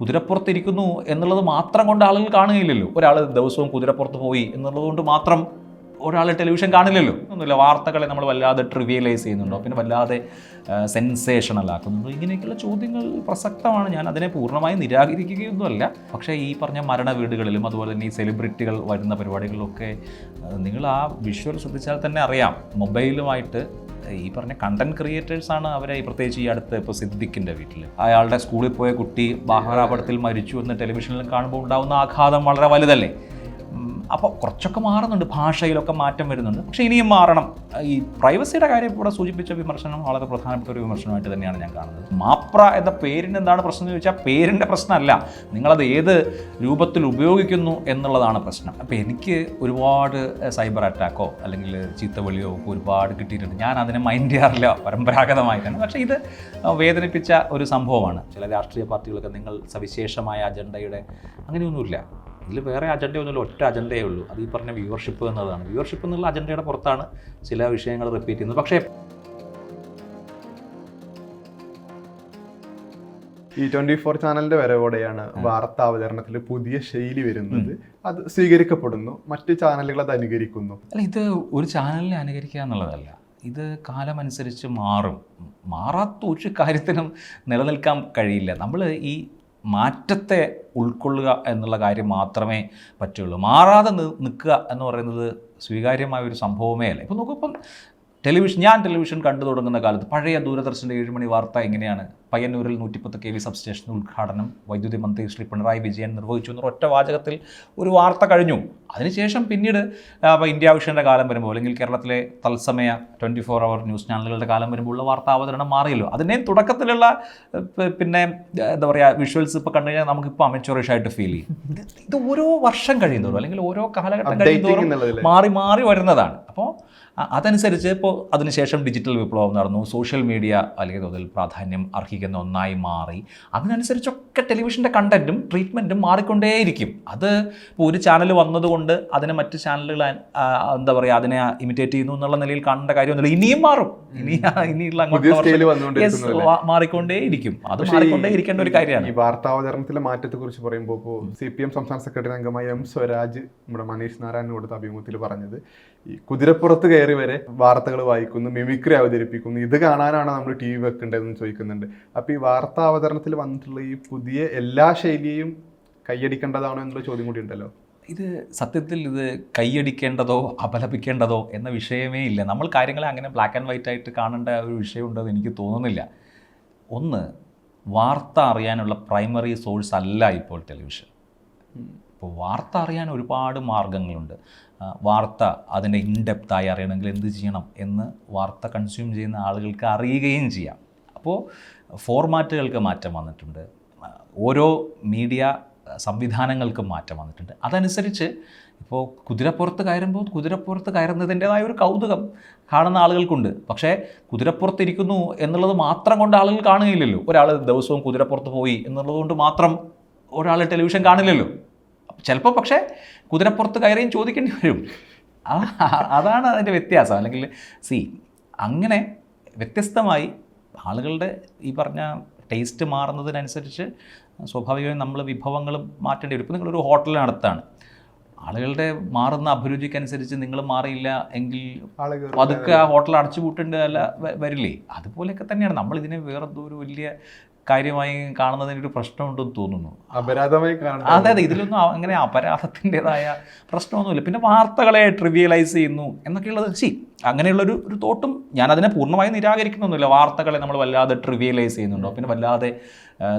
കുതിരപ്പുറത്തിരിക്കുന്നു എന്നുള്ളത് മാത്രം കൊണ്ട് ആളുകൾ കാണുകയില്ലല്ലോ. ഒരാൾ ദിവസവും കുതിരപ്പുറത്ത് പോയി എന്നുള്ളത് കൊണ്ട് മാത്രം ഒരാൾ ടെലിവിഷൻ കാണില്ലല്ലോ. ഒന്നുമില്ല, വാർത്തകളെ നമ്മൾ വല്ലാതെ ട്രിവിയലൈസ് ചെയ്യുന്നുണ്ടോ, പിന്നെ വല്ലാതെ സെൻസേഷണൽ ആക്കുന്നുണ്ടോ, ഇങ്ങനെയൊക്കെയുള്ള ചോദ്യങ്ങൾ പ്രസക്തമാണ്. ഞാൻ അതിനെ പൂർണ്ണമായും നിരാകരിക്കുകയൊന്നുമല്ല. പക്ഷേ ഈ പറഞ്ഞ മരണ വീടുകളിലും അതുപോലെ തന്നെ ഈ സെലിബ്രിറ്റികൾ വരുന്ന പരിപാടികളിലൊക്കെ നിങ്ങൾ ആ വിഷ്വൽ ശ്രദ്ധിച്ചാൽ തന്നെ അറിയാം, മൊബൈലുമായിട്ട് ഈ പറഞ്ഞ കണ്ടന്റ് ക്രിയേറ്റേഴ്സാണ് അവരെ. പ്രത്യേകിച്ച് ഈ അടുത്ത് ഇപ്പോൾ സിദ്ദിഖിൻ്റെ വീട്ടിൽ അയാളുടെ സ്കൂളിൽ പോയ കുട്ടി വാഹനാപകടത്തിൽ മരിച്ചു എന്ന് ടെലിവിഷനിൽ കാണുമ്പോൾ ഉണ്ടാകുന്ന ആഘാതം വളരെ വലുതല്ലേ. അപ്പോൾ കുറച്ചൊക്കെ മാറുന്നുണ്ട്, ഭാഷയിലൊക്കെ മാറ്റം വരുന്നുണ്ട്. പക്ഷേ ഇനിയും മാറണം. ഈ പ്രൈവസിയുടെ കാര്യം ഇവിടെ സൂചിപ്പിച്ച വിമർശനം വളരെ പ്രധാനപ്പെട്ട ഒരു വിമർശനമായിട്ട് തന്നെയാണ് ഞാൻ കാണുന്നത്. മാപ്ര എന്ന പേരിന് എന്താണ് പ്രശ്നം എന്ന് ചോദിച്ചാൽ, പേരിൻ്റെ പ്രശ്നമല്ല, നിങ്ങളത് ഏത് രൂപത്തിൽ ഉപയോഗിക്കുന്നു എന്നുള്ളതാണ് പ്രശ്നം. അപ്പോൾ എനിക്ക് ഒരുപാട് സൈബർ അറ്റാക്കോ അല്ലെങ്കിൽ ചീത്തവിളിയോ ഒക്കെ ഒരുപാട് കിട്ടിയിട്ടുണ്ട്. ഞാൻ അതിനെ മൈൻഡ് ചെയ്യാറില്ല പരമ്പരാഗതമായി തന്നെ. പക്ഷേ ഇത് വേദനിപ്പിച്ച ഒരു സംഭവമാണ്. ചില രാഷ്ട്രീയ പാർട്ടികളൊക്കെ നിങ്ങൾ സവിശേഷമായ അജണ്ടയുടെ, അങ്ങനെയൊന്നുമില്ല. ഇതിൽ വേറെ അജണ്ടയൊന്നുമില്ല, ഒറ്റ അജണ്ടയേ ഉള്ളൂ. അത് ഈ പറഞ്ഞ വ്യൂവർഷിപ്പ് എന്നതാണ്. വ്യൂവർഷിപ്പ് എന്നുള്ള അജണ്ടയുടെ പുറത്താണ് ചില വിഷയങ്ങൾ റിപ്പീറ്റ് ചെയ്യുന്നത്. പക്ഷേ ഈ 24 ചാനലിന്റെ വരവോടെയാണ് വാർത്താ അവതരണത്തിൽ പുതിയ ശൈലി വരുന്നത്. അത് സ്വീകരിക്കപ്പെടുന്നു, മറ്റ് ചാനലുകൾ അത് അനുകരിക്കുന്നു. അല്ല, ഇത് ഒരു ചാനലിനെ അനുകരിക്കുക എന്നുള്ളതല്ല, ഇത് കാലമനുസരിച്ച് മാറും. മാറാത്ത ഒരു കാര്യത്തിനും നിലനിൽക്കാൻ കഴിയില്ല. നമ്മൾ ഈ മാറ്റത്തെ ഉൾക്കൊള്ളുക എന്നുള്ള കാര്യം മാത്രമേ പറ്റുള്ളൂ. മാറാതെ നിൽക്കുക എന്ന് പറയുന്നത് സ്വീകാര്യമായ ഒരു സംഭവമേ അല്ല. ഇപ്പോൾ നോക്കുമ്പം ഞാൻ ടെലിവിഷൻ കണ്ടു തുടങ്ങുന്ന കാലത്ത് പഴയ ദൂരദർശൻ്റെ 7 മണി വാർത്ത എങ്ങനെയാണ്? പയ്യന്നൂരിൽ 110 kV സബ്സ്റ്റേഷൻ ഉദ്ഘാടനം വൈദ്യുതി മന്ത്രി ശ്രീ പിണറായി വിജയൻ നിർവഹിച്ചു എന്ന ഒറ്റ വാചകത്തിൽ ഒരു വാർത്ത കഴിഞ്ഞു. അതിനുശേഷം പിന്നീട് ഇന്ത്യ വിഷൻ്റെ കാലം വരുമ്പോൾ, അല്ലെങ്കിൽ കേരളത്തിലെ തത്സമയ 24 hour ന്യൂസ് ചാനലുകളുടെ കാലം വരുമ്പോൾ ഉള്ള വാർത്താ അവതരണം മാറിയല്ലോ. അതിൻ്റെയും തുടക്കത്തിലുള്ള പിന്നെ എന്താ പറയുക, വിഷ്വൽസ് ഇപ്പോൾ കണ്ടു കഴിഞ്ഞാൽ നമുക്കിപ്പോൾ അമച്വറിഷായിട്ട് ഫീൽ ചെയ്യും. ഇത് ഓരോ വർഷം കഴിയുന്നതോറും അല്ലെങ്കിൽ ഓരോ കാലഘട്ടം കഴിയുന്നതോറും മാറി മാറി വരുന്നതാണ്. അപ്പോൾ അതനുസരിച്ച് ഇപ്പോൾ അതിനുശേഷം ഡിജിറ്റൽ വിപ്ലവം നടന്നു, സോഷ്യൽ മീഡിയ അല്ലെങ്കിൽ തോതിൽ പ്രാധാന്യം അർഹിക്കുന്ന ഒന്നായി മാറി. അതിനനുസരിച്ചൊക്കെ ടെലിവിഷൻ്റെ കണ്ടൻറ്റും ട്രീറ്റ്മെൻറ്റും മാറിക്കൊണ്ടേയിരിക്കും. അത് ഇപ്പോൾ ഒരു ചാനൽ വന്നതുകൊണ്ട് അതിനെ മറ്റ് ചാനലുകൾ എന്താ പറയുക, അതിനെ ഇമിറ്റേറ്റ് ചെയ്യുന്നു എന്നുള്ള നിലയിൽ കാണേണ്ട കാര്യമൊന്നുമില്ല. ഇനിയും മാറും, ഇനിയുള്ള മാറിക്കൊണ്ടേയിരിക്കും. അത് മാറിക്കൊണ്ടേയിരിക്കേണ്ട ഒരു കാര്യമാണ്. ഈ വാർത്താവതരണത്തിലെ മാറ്റത്തെക്കുറിച്ച് പറയുമ്പോൾ ഇപ്പോൾ CPM സംസ്ഥാന സെക്രട്ടറി അംഗമായ M സ്വരാജ് നമ്മുടെ മനീഷ് നാരായണൻ കൊടുത്ത അഭിമുഖത്തിൽ പറഞ്ഞത്, ഈ കുതിരപ്പുറത്ത് കയറി വരെ വാർത്തകൾ വായിക്കുന്നു, മിമിക്രി അവതരിപ്പിക്കുന്നു, ഇത് കാണാനാണ് നമ്മൾ TV വെക്കേണ്ടതെന്ന് ചോദിക്കുന്നുണ്ട്. അപ്പോൾ ഈ വാർത്താ അവതരണത്തിൽ വന്നിട്ടുള്ള ഈ പുതിയ എല്ലാ ശൈലിയും കൈയടിക്കേണ്ടതാണോ എന്നുള്ള ചോദ്യം കൂടി ഉണ്ടല്ലോ. ഇത് സത്യത്തിൽ ഇത് കൈയടിക്കേണ്ടതോ അപലപിക്കേണ്ടതോ എന്ന വിഷയമേ ഇല്ല. നമ്മൾ കാര്യങ്ങളെ അങ്ങനെ ബ്ലാക്ക് ആൻഡ് വൈറ്റ് ആയിട്ട് കാണേണ്ട ഒരു വിഷയമുണ്ടെന്ന് എനിക്ക് തോന്നുന്നില്ല. ഒന്ന്, വാർത്ത അറിയാനുള്ള പ്രൈമറി സോഴ്സ് അല്ല ഇപ്പോൾ ടെലിവിഷൻ. ഇപ്പോൾ വാർത്ത അറിയാൻ ഒരുപാട് മാർഗങ്ങളുണ്ട്. വാർത്ത അതിൻ്റെ ഇൻഡെപ്തായി അറിയണമെങ്കിൽ എന്ത് ചെയ്യണം എന്ന് വാർത്ത കൺസ്യൂം ചെയ്യുന്ന ആളുകൾക്ക് അറിയുകയും ചെയ്യാം. അപ്പോൾ ഫോർമാറ്റുകൾക്ക് മാറ്റം വന്നിട്ടുണ്ട്, ഓരോ മീഡിയ സംവിധാനങ്ങൾക്കും മാറ്റം വന്നിട്ടുണ്ട്. അതനുസരിച്ച് ഇപ്പോൾ കുതിരപ്പുറത്ത് കയറുമ്പോൾ കുതിരപ്പുറത്ത് കയറുന്നതിൻ്റെതായ ഒരു കൗതുകം കാണുന്ന ആളുകൾക്കുണ്ട്. പക്ഷേ കുതിരപ്പുറത്തിരിക്കുന്നു എന്നുള്ളത് മാത്രം കൊണ്ട് ആളുകൾ കാണുകയില്ലല്ലോ. ഒരാൾ ദിവസവും കുതിരപ്പുറത്ത് പോയി എന്നുള്ളത് കൊണ്ട് മാത്രം ഒരാൾ ടെലിവിഷൻ കാണില്ലല്ലോ. ചിലപ്പോൾ പക്ഷേ കുതിരപ്പുറത്ത് കയറിയും ചോദിക്കേണ്ടി വരും. അതാണ് അതിൻ്റെ വ്യത്യാസം. അല്ലെങ്കിൽ അങ്ങനെ വ്യത്യസ്തമായി ആളുകളുടെ ഈ പറഞ്ഞ ടേസ്റ്റ് മാറുന്നതിനനുസരിച്ച് സ്വാഭാവികമായും നമ്മൾ വിഭവങ്ങളും മാറ്റേണ്ടി വരും. ഇപ്പോൾ നിങ്ങളൊരു ഹോട്ടൽ നടത്താണ്, ആളുകളുടെ മാറുന്ന അഭിരുചിക്കനുസരിച്ച് നിങ്ങൾ മാറിയില്ല എങ്കിൽ അതൊക്കെ ആ ഹോട്ടൽ അടച്ചുപൂട്ടേണ്ട അല്ല വരില്ലേ. അതുപോലെയൊക്കെ തന്നെയാണ് നമ്മളിതിനെ വേറെന്തോ ഒരു വലിയ കാര്യമായി കാണുന്നതിനൊരു പ്രശ്നമുണ്ടെന്ന് തോന്നുന്നു. അപരാധമായി അതെ, ഇതിലൊന്നും അങ്ങനെ അപരാധത്തിൻ്റെതായ പ്രശ്നമൊന്നുമില്ല. പിന്നെ വാർത്തകളെ ട്രിവിയലൈസ് ചെയ്യുന്നു എന്നൊക്കെയുള്ളത് അങ്ങനെയുള്ളൊരു തോട്ടും ഞാനതിനെ പൂർണ്ണമായും നിരാകരിക്കുന്നൊന്നുമില്ല. വാർത്തകളെ നമ്മൾ വല്ലാതെ ട്രിവിയലൈസ് ചെയ്യുന്നുണ്ടോ, പിന്നെ വല്ലാതെ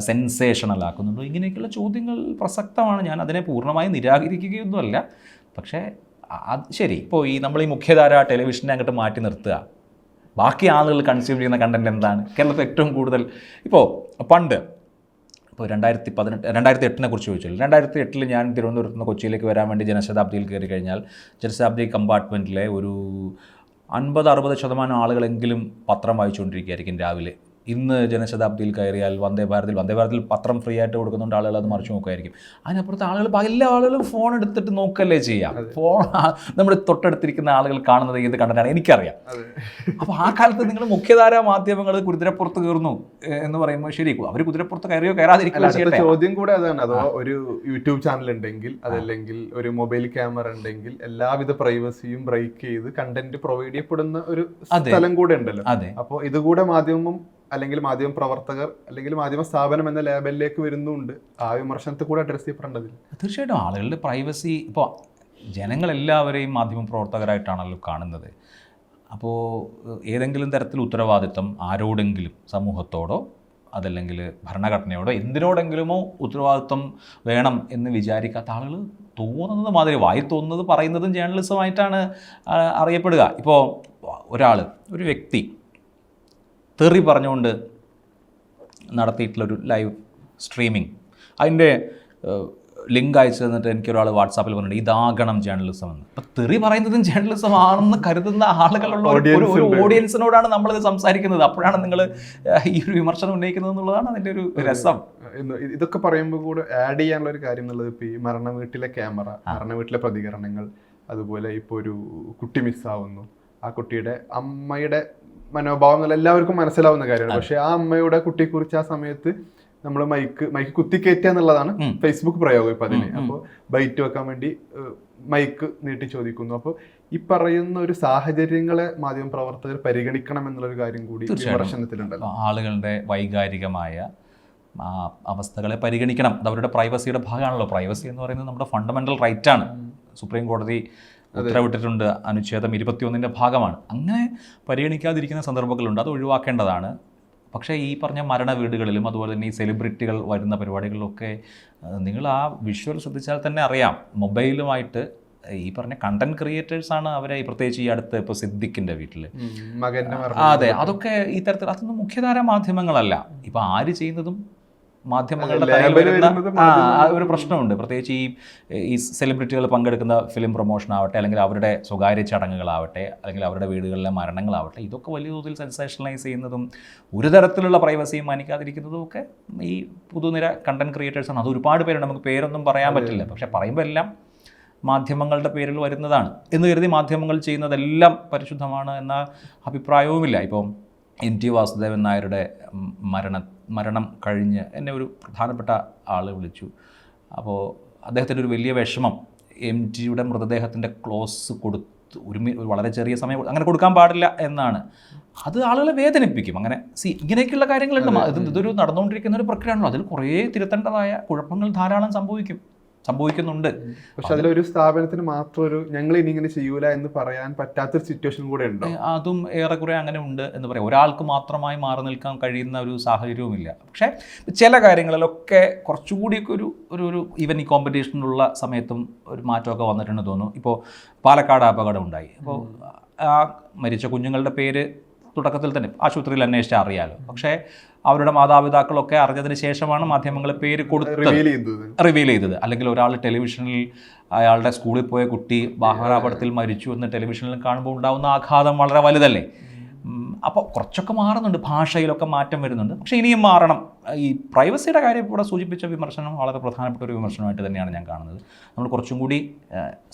സെൻസേഷണൽ ആക്കുന്നുണ്ടോ, ഇങ്ങനെയൊക്കെയുള്ള ചോദ്യങ്ങൾ പ്രസക്തമാണ്. ഞാൻ അതിനെ പൂർണ്ണമായും നിരാകരിക്കുകയൊന്നുമല്ല. പക്ഷേ ശരി, ഇപ്പോൾ നമ്മൾ ഈ മുഖ്യധാര ടെലിവിഷനെ അങ്ങോട്ട് മാറ്റി നിർത്തുക, ബാക്കി ആളുകൾ കൺസ്യൂം ചെയ്യുന്ന കണ്ടൻറ് എന്താണ്? കേരളത്തിൽ ഏറ്റവും കൂടുതൽ ഇപ്പോൾ 2008 കുറിച്ച് ചോദിച്ചല്ലോ. 2008 ഞാൻ തിരുവനന്തപുരത്ത് നിന്ന് കൊച്ചിയിലേക്ക് വരാൻ വേണ്ടി ജനശതാബ്ദിയിൽ കയറി കഴിഞ്ഞാൽ ജനശതാബ്ദി കമ്പാർട്ട്മെൻറ്റിലെ ഒരു 50-60% ആളുകളെങ്കിലും പത്രം വായിച്ചുകൊണ്ടിരിക്കുകയായിരിക്കും രാവിലെ. ഇന്ന് ജനശതാബ്ദിയിൽ കയറിയാൽ വന്ദേ ഭാരതിൽ പത്രം ഫ്രീ ആയിട്ട് കൊടുക്കുന്നുണ്ട്, ആളുകൾ അത് മറിച്ച് നോക്കുമായിരിക്കും. അതിനപ്പുറത്ത് എല്ലാ ആളുകളും ഫോൺ എടുത്തിട്ട് നോക്കല്ലേ ചെയ്യാം. ഫോൺ നമ്മുടെ തൊട്ടടുത്തിരിക്കുന്ന ആളുകൾ കാണുന്നത് ഏത് കണ്ടിട്ടാണ് എനിക്കറിയാം. അപ്പോൾ ആ കാലത്ത് നിങ്ങൾ മുഖ്യധാരാ മാധ്യമങ്ങൾ കുതിരപ്പുറത്ത് കയറുന്നു എന്ന് പറയുമ്പോൾ ശരി, അവർ കുതിരപ്പുറത്ത് കയറിയോ കയറാതിരിക്കുകയോ ചെയ്യട്ടെ. ചോദ്യം കൂടെ അതാണ്. അഥവാ ഒരു യൂട്യൂബ് ചാനൽ ഉണ്ടെങ്കിൽ, അതല്ലെങ്കിൽ ഒരു മൊബൈൽ ക്യാമറ ഉണ്ടെങ്കിൽ എല്ലാവിധ പ്രൈവസിയും ബ്രേക്ക് ചെയ്ത് കണ്ടന്റ് പ്രൊവൈഡ് ചെയ്യപ്പെടുന്ന ഒരു സ്ഥലം കൂടെ ഉണ്ടല്ലോ. അപ്പോൾ ഇതുകൂടെ മാധ്യമം അല്ലെങ്കിൽ മാധ്യമ പ്രവർത്തകർ അല്ലെങ്കിൽ മാധ്യമ സ്ഥാപനം എന്ന ലേബലിലേക്ക് വരുന്നുണ്ട്. ആ വിമർശനത്തെ കൂടെ അഡ്രസ് ചെയ്യപ്പെടേണ്ടതില്ല. തീർച്ചയായിട്ടും ആളുകളുടെ പ്രൈവസി, ഇപ്പോൾ ജനങ്ങളെല്ലാവരെയും മാധ്യമ പ്രവർത്തകരായിട്ടാണല്ലോ കാണുന്നത്. അപ്പോൾ ഏതെങ്കിലും തരത്തിൽ ഉത്തരവാദിത്വം ആരോടെങ്കിലും, സമൂഹത്തോടോ അതല്ലെങ്കിൽ ഭരണഘടനയോടോ എന്തിനോടെങ്കിലുമോ ഉത്തരവാദിത്വം വേണം എന്ന് വിചാരിക്കാത്ത ആളുകൾ തോന്നുന്നത് മാതിരി വായി തോന്നുന്നത് പറയുന്നതും ജേർണലിസമായിട്ടാണ് അറിയപ്പെടുക. ഇപ്പോൾ ഒരു വ്യക്തി തെറി പറഞ്ഞുകൊണ്ട് നടത്തിയിട്ടുള്ളൊരു ലൈവ് സ്ട്രീമിംഗ്, അതിൻ്റെ ലിങ്ക് അയച്ചു തന്നിട്ട് എനിക്കൊരാൾ വാട്സാപ്പിൽ പറഞ്ഞിട്ടുണ്ട് ഇതാകണം ജേർണലിസം എന്ന്. അപ്പം തെറി പറയുന്നതും ജേർണലിസം ആണെന്ന് കരുതുന്ന ആളുകളുള്ള ഒരു ഓഡിയൻസിനോടാണ് നമ്മളിത് സംസാരിക്കുന്നത്. അപ്പോഴാണ് നിങ്ങൾ ഈ ഒരു വിമർശനം ഉന്നയിക്കുന്നത് എന്നുള്ളതാണ് അതിൻ്റെ ഒരു രസം. ഇതൊക്കെ പറയുമ്പോൾ കൂടെ ആഡ് ചെയ്യാനുള്ള ഒരു കാര്യം എന്നുള്ളത് ഇപ്പോൾ ഈ മരണ വീട്ടിലെ ക്യാമറ, മരണ വീട്ടിലെ പ്രതികരണങ്ങൾ, അതുപോലെ ഇപ്പോൾ ഒരു കുട്ടി മിസ്സാവുന്നു, ആ കുട്ടിയുടെ അമ്മയുടെ മനോഭാവം എന്നുള്ള എല്ലാവർക്കും മനസ്സിലാവുന്ന കാര്യമാണ്. പക്ഷെ ആ അമ്മയുടെ കുട്ടിയെക്കുറിച്ച് ആ സമയത്ത് നമ്മൾ മൈക്ക് കുത്തിക്കയറ്റുക എന്നുള്ളതാണ് ഫേസ്ബുക്ക് പ്രയോഗം ഇപ്പം അതിന്. അപ്പോൾ ബൈറ്റ് വെക്കാൻ വേണ്ടി മൈക്ക് നീട്ടി ചോദിക്കുന്നു. അപ്പോൾ ഈ പറയുന്ന ഒരു സാഹചര്യങ്ങളെ മാധ്യമ പ്രവർത്തകർ പരിഗണിക്കണം എന്നുള്ളൊരു കാര്യം കൂടി വിമർശനത്തിലുണ്ടല്ലോ. ആളുകളുടെ വൈകാരികമായ അവസ്ഥകളെ പരിഗണിക്കണം. അത് അവരുടെ പ്രൈവസിയുടെ ഭാഗമാണല്ലോ. പ്രൈവസി എന്ന് പറയുന്നത് നമ്മുടെ ഫണ്ടമെന്റൽ റൈറ്റാണ്. സുപ്രീം കോടതി ഉത്തരവിട്ടിട്ടുണ്ട്, അനുച്ഛേദം 21 ഭാഗമാണ്. അങ്ങനെ പരിഗണിക്കാതിരിക്കുന്ന സന്ദർഭങ്ങളുണ്ട്, അത് ഒഴിവാക്കേണ്ടതാണ്. പക്ഷേ ഈ പറഞ്ഞ മരണ വീടുകളിലും അതുപോലെ തന്നെ ഈ സെലിബ്രിറ്റികൾ വരുന്ന പരിപാടികളിലൊക്കെ നിങ്ങൾ ആ വിഷ്വൽ ശ്രദ്ധിച്ചാൽ തന്നെ അറിയാം, മൊബൈലുമായിട്ട് ഈ പറഞ്ഞ കണ്ടന്റ് ക്രിയേറ്റേഴ്സാണ് അവരെ, പ്രത്യേകിച്ച് ഈ അടുത്ത് ഇപ്പോൾ സിദ്ദിഖിൻ്റെ വീട്ടിൽ അതെ, അതൊക്കെ ഈ തരത്തിൽ അതൊന്നും മുഖ്യധാര മാധ്യമങ്ങളല്ല. ഇപ്പം ആര് ചെയ്യുന്നതും മാധ്യമങ്ങളുടെ തലയിൽ വരുന്ന ഒരു പ്രശ്നമുണ്ട്. പ്രത്യേകിച്ച് ഈ സെലിബ്രിറ്റികൾ പങ്കെടുക്കുന്ന ഫിലിം പ്രൊമോഷൻ ആവട്ടെ, അല്ലെങ്കിൽ അവരുടെ സ്വകാര്യ ചടങ്ങുകളാവട്ടെ, അല്ലെങ്കിൽ അവരുടെ വീടുകളിലെ മരണങ്ങളാവട്ടെ, ഇതൊക്കെ വലിയ തോതിൽ സെൻസേഷനലൈസ് ചെയ്യുന്നതും ഒരു തരത്തിലുള്ള പ്രൈവസിയും മാനിക്കാതിരിക്കുന്നതും ഒക്കെ ഈ പുതുനിര കണ്ടന്റ് ക്രിയേറ്റേഴ്സാണ്. അത് ഒരുപാട് പേരുണ്ട്, നമുക്ക് പേരൊന്നും പറയാൻ പറ്റില്ല. പക്ഷെ പറയുമ്പോൾ എല്ലാം മാധ്യമങ്ങളുടെ പേരിൽ വരുന്നതാണ് എന്ന് കരുതി മാധ്യമങ്ങൾ ചെയ്യുന്നതെല്ലാം പരിശുദ്ധമാണ് എന്ന അഭിപ്രായവുമില്ല. ഇപ്പം NT വാസുദേവൻ നായരുടെ മരണം കഴിഞ്ഞ് എന്നെ ഒരു പ്രധാനപ്പെട്ട ആൾ വിളിച്ചു. അപ്പോൾ അദ്ദേഹത്തിൻ്റെ ഒരു വലിയ വിഷമം MTയുടെ മൃതദേഹത്തിൻ്റെ ക്ലോസ് കൊടുത്ത് ഒരു വളരെ ചെറിയ സമയം അങ്ങനെ കൊടുക്കാൻ പാടില്ല എന്നാണ്. അത് ആളുകളെ വേദനിപ്പിക്കും. അങ്ങനെ ഇങ്ങനെയൊക്കെയുള്ള കാര്യങ്ങളുണ്ട്. ഇതൊരു നടന്നുകൊണ്ടിരിക്കുന്ന ഒരു പ്രക്രിയയാണല്ലോ. അതിൽ കുറേ തിരുത്തേണ്ടതായ കുഴപ്പങ്ങൾ ധാരാളം സംഭവിക്കുന്നുണ്ട്. പക്ഷെ അതിലൊരു സ്ഥാപനത്തിന് മാത്രം ഒരു ഞങ്ങൾ ഇനി ഇങ്ങനെ ചെയ്യൂല എന്ന് പറയാൻ പറ്റാത്തൊരു സിറ്റുവേഷൻ കൂടെ ഉണ്ട്. അതും ഏറെക്കുറെ അങ്ങനെ ഉണ്ട് എന്ന് പറയാം. ഒരാൾക്ക് മാത്രമായി മാറി നിൽക്കാൻ കഴിയുന്ന ഒരു സാഹചര്യവുമില്ല. പക്ഷേ ചില കാര്യങ്ങളിലൊക്കെ കുറച്ചുകൂടിയൊക്കെ ഒരു ഈവൻ ഈ കോമ്പറ്റീഷനിലുള്ള സമയത്തും ഒരു മാറ്റമൊക്കെ വന്നിട്ടുണ്ടെന്ന് തോന്നുന്നു. ഇപ്പോൾ പാലക്കാട് അപകടം ഉണ്ടായി. അപ്പോൾ ആ മരിച്ച കുഞ്ഞുങ്ങളുടെ പേര് തുടക്കത്തിൽ തന്നെ ആശുപത്രിയിൽ അന്വേഷിച്ചാൽ അറിയാലോ. പക്ഷേ അവരുടെ മാതാപിതാക്കളൊക്കെ അറിഞ്ഞതിന് ശേഷമാണ് മാധ്യമങ്ങൾ പേര് റിവീൽ ചെയ്തത്. അല്ലെങ്കിൽ ഒരാൾ ടെലിവിഷനിൽ അയാളുടെ സ്കൂളിൽ പോയ കുട്ടി വാഹനാപകടത്തിൽ മരിച്ചു എന്ന് ടെലിവിഷനിൽ കാണുമ്പോൾ ഉണ്ടാകുന്ന ആഘാതം വളരെ വലുതല്ലേ. അപ്പോൾ കുറച്ചൊക്കെ മാറുന്നുണ്ട്, ഭാഷയിലൊക്കെ മാറ്റം വരുന്നുണ്ട്. പക്ഷേ ഇനിയും മാറണം. ഈ പ്രൈവസിയുടെ കാര്യം ഇവിടെ സൂചിപ്പിച്ച വിമർശനം വളരെ പ്രധാനപ്പെട്ട ഒരു വിമർശനമായിട്ട് തന്നെയാണ് ഞാൻ കാണുന്നത്. നമ്മൾ കുറച്ചും കൂടി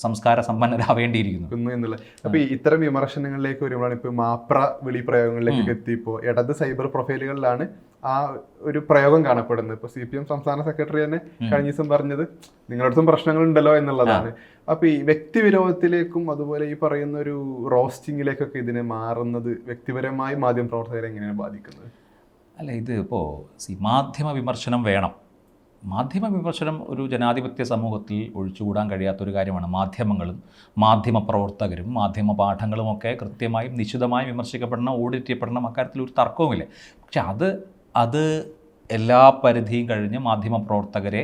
സംസ്കാര സമ്പന്നരാവേണ്ടിയിരിക്കുന്നു എന്നുള്ള. അപ്പോൾ ഇത്തരം വിമർശനങ്ങളിലേക്ക് വരുമ്പോഴാണ് ഇപ്പോൾ മാപ്ര വിളി പ്രയോഗങ്ങളിലേക്ക് എത്തിയപ്പോൾ ഇടത് സൈബർ പ്രൊഫൈലുകളിലാണ് ആ ഒരു പ്രയോഗം കാണപ്പെടുന്നത്. ഇപ്പോൾ CPM സംസ്ഥാന സെക്രട്ടറി തന്നെ കഴിഞ്ഞ ദിവസം പറഞ്ഞത് നിങ്ങളടുത്തും പ്രശ്നങ്ങളുണ്ടല്ലോ എന്നുള്ളതാണ്. അപ്പോൾ ഈ വ്യക്തിവിരോധത്തിലേക്കും അതുപോലെ ഈ പറയുന്ന ഒരു റോസ്റ്റിങ്ങിലേക്കൊക്കെ ഇതിനെ മാറുന്നത് വ്യക്തിപരമായി മാധ്യമ പ്രവർത്തകരെ എങ്ങനെയാണ് ബാധിക്കുന്നത്? അല്ല, ഇത് ഇപ്പോൾ മാധ്യമ വിമർശനം വേണം. മാധ്യമ വിമർശനം ഒരു ജനാധിപത്യ സമൂഹത്തിൽ ഒഴിച്ചുകൂടാൻ കഴിയാത്തൊരു കാര്യമാണ്. മാധ്യമങ്ങളും മാധ്യമ പ്രവർത്തകരും മാധ്യമ പാഠങ്ങളുമൊക്കെ കൃത്യമായും നിശ്ചിതമായും വിമർശിക്കപ്പെടണം, ഓഡിറ്റ് ചെയ്യപ്പെടണം. അക്കാര്യത്തിൽ ഒരു തർക്കവുമില്ല. പക്ഷെ അത് എല്ലാ പരിധിയും കഴിഞ്ഞ് മാധ്യമ പ്രവർത്തകരെ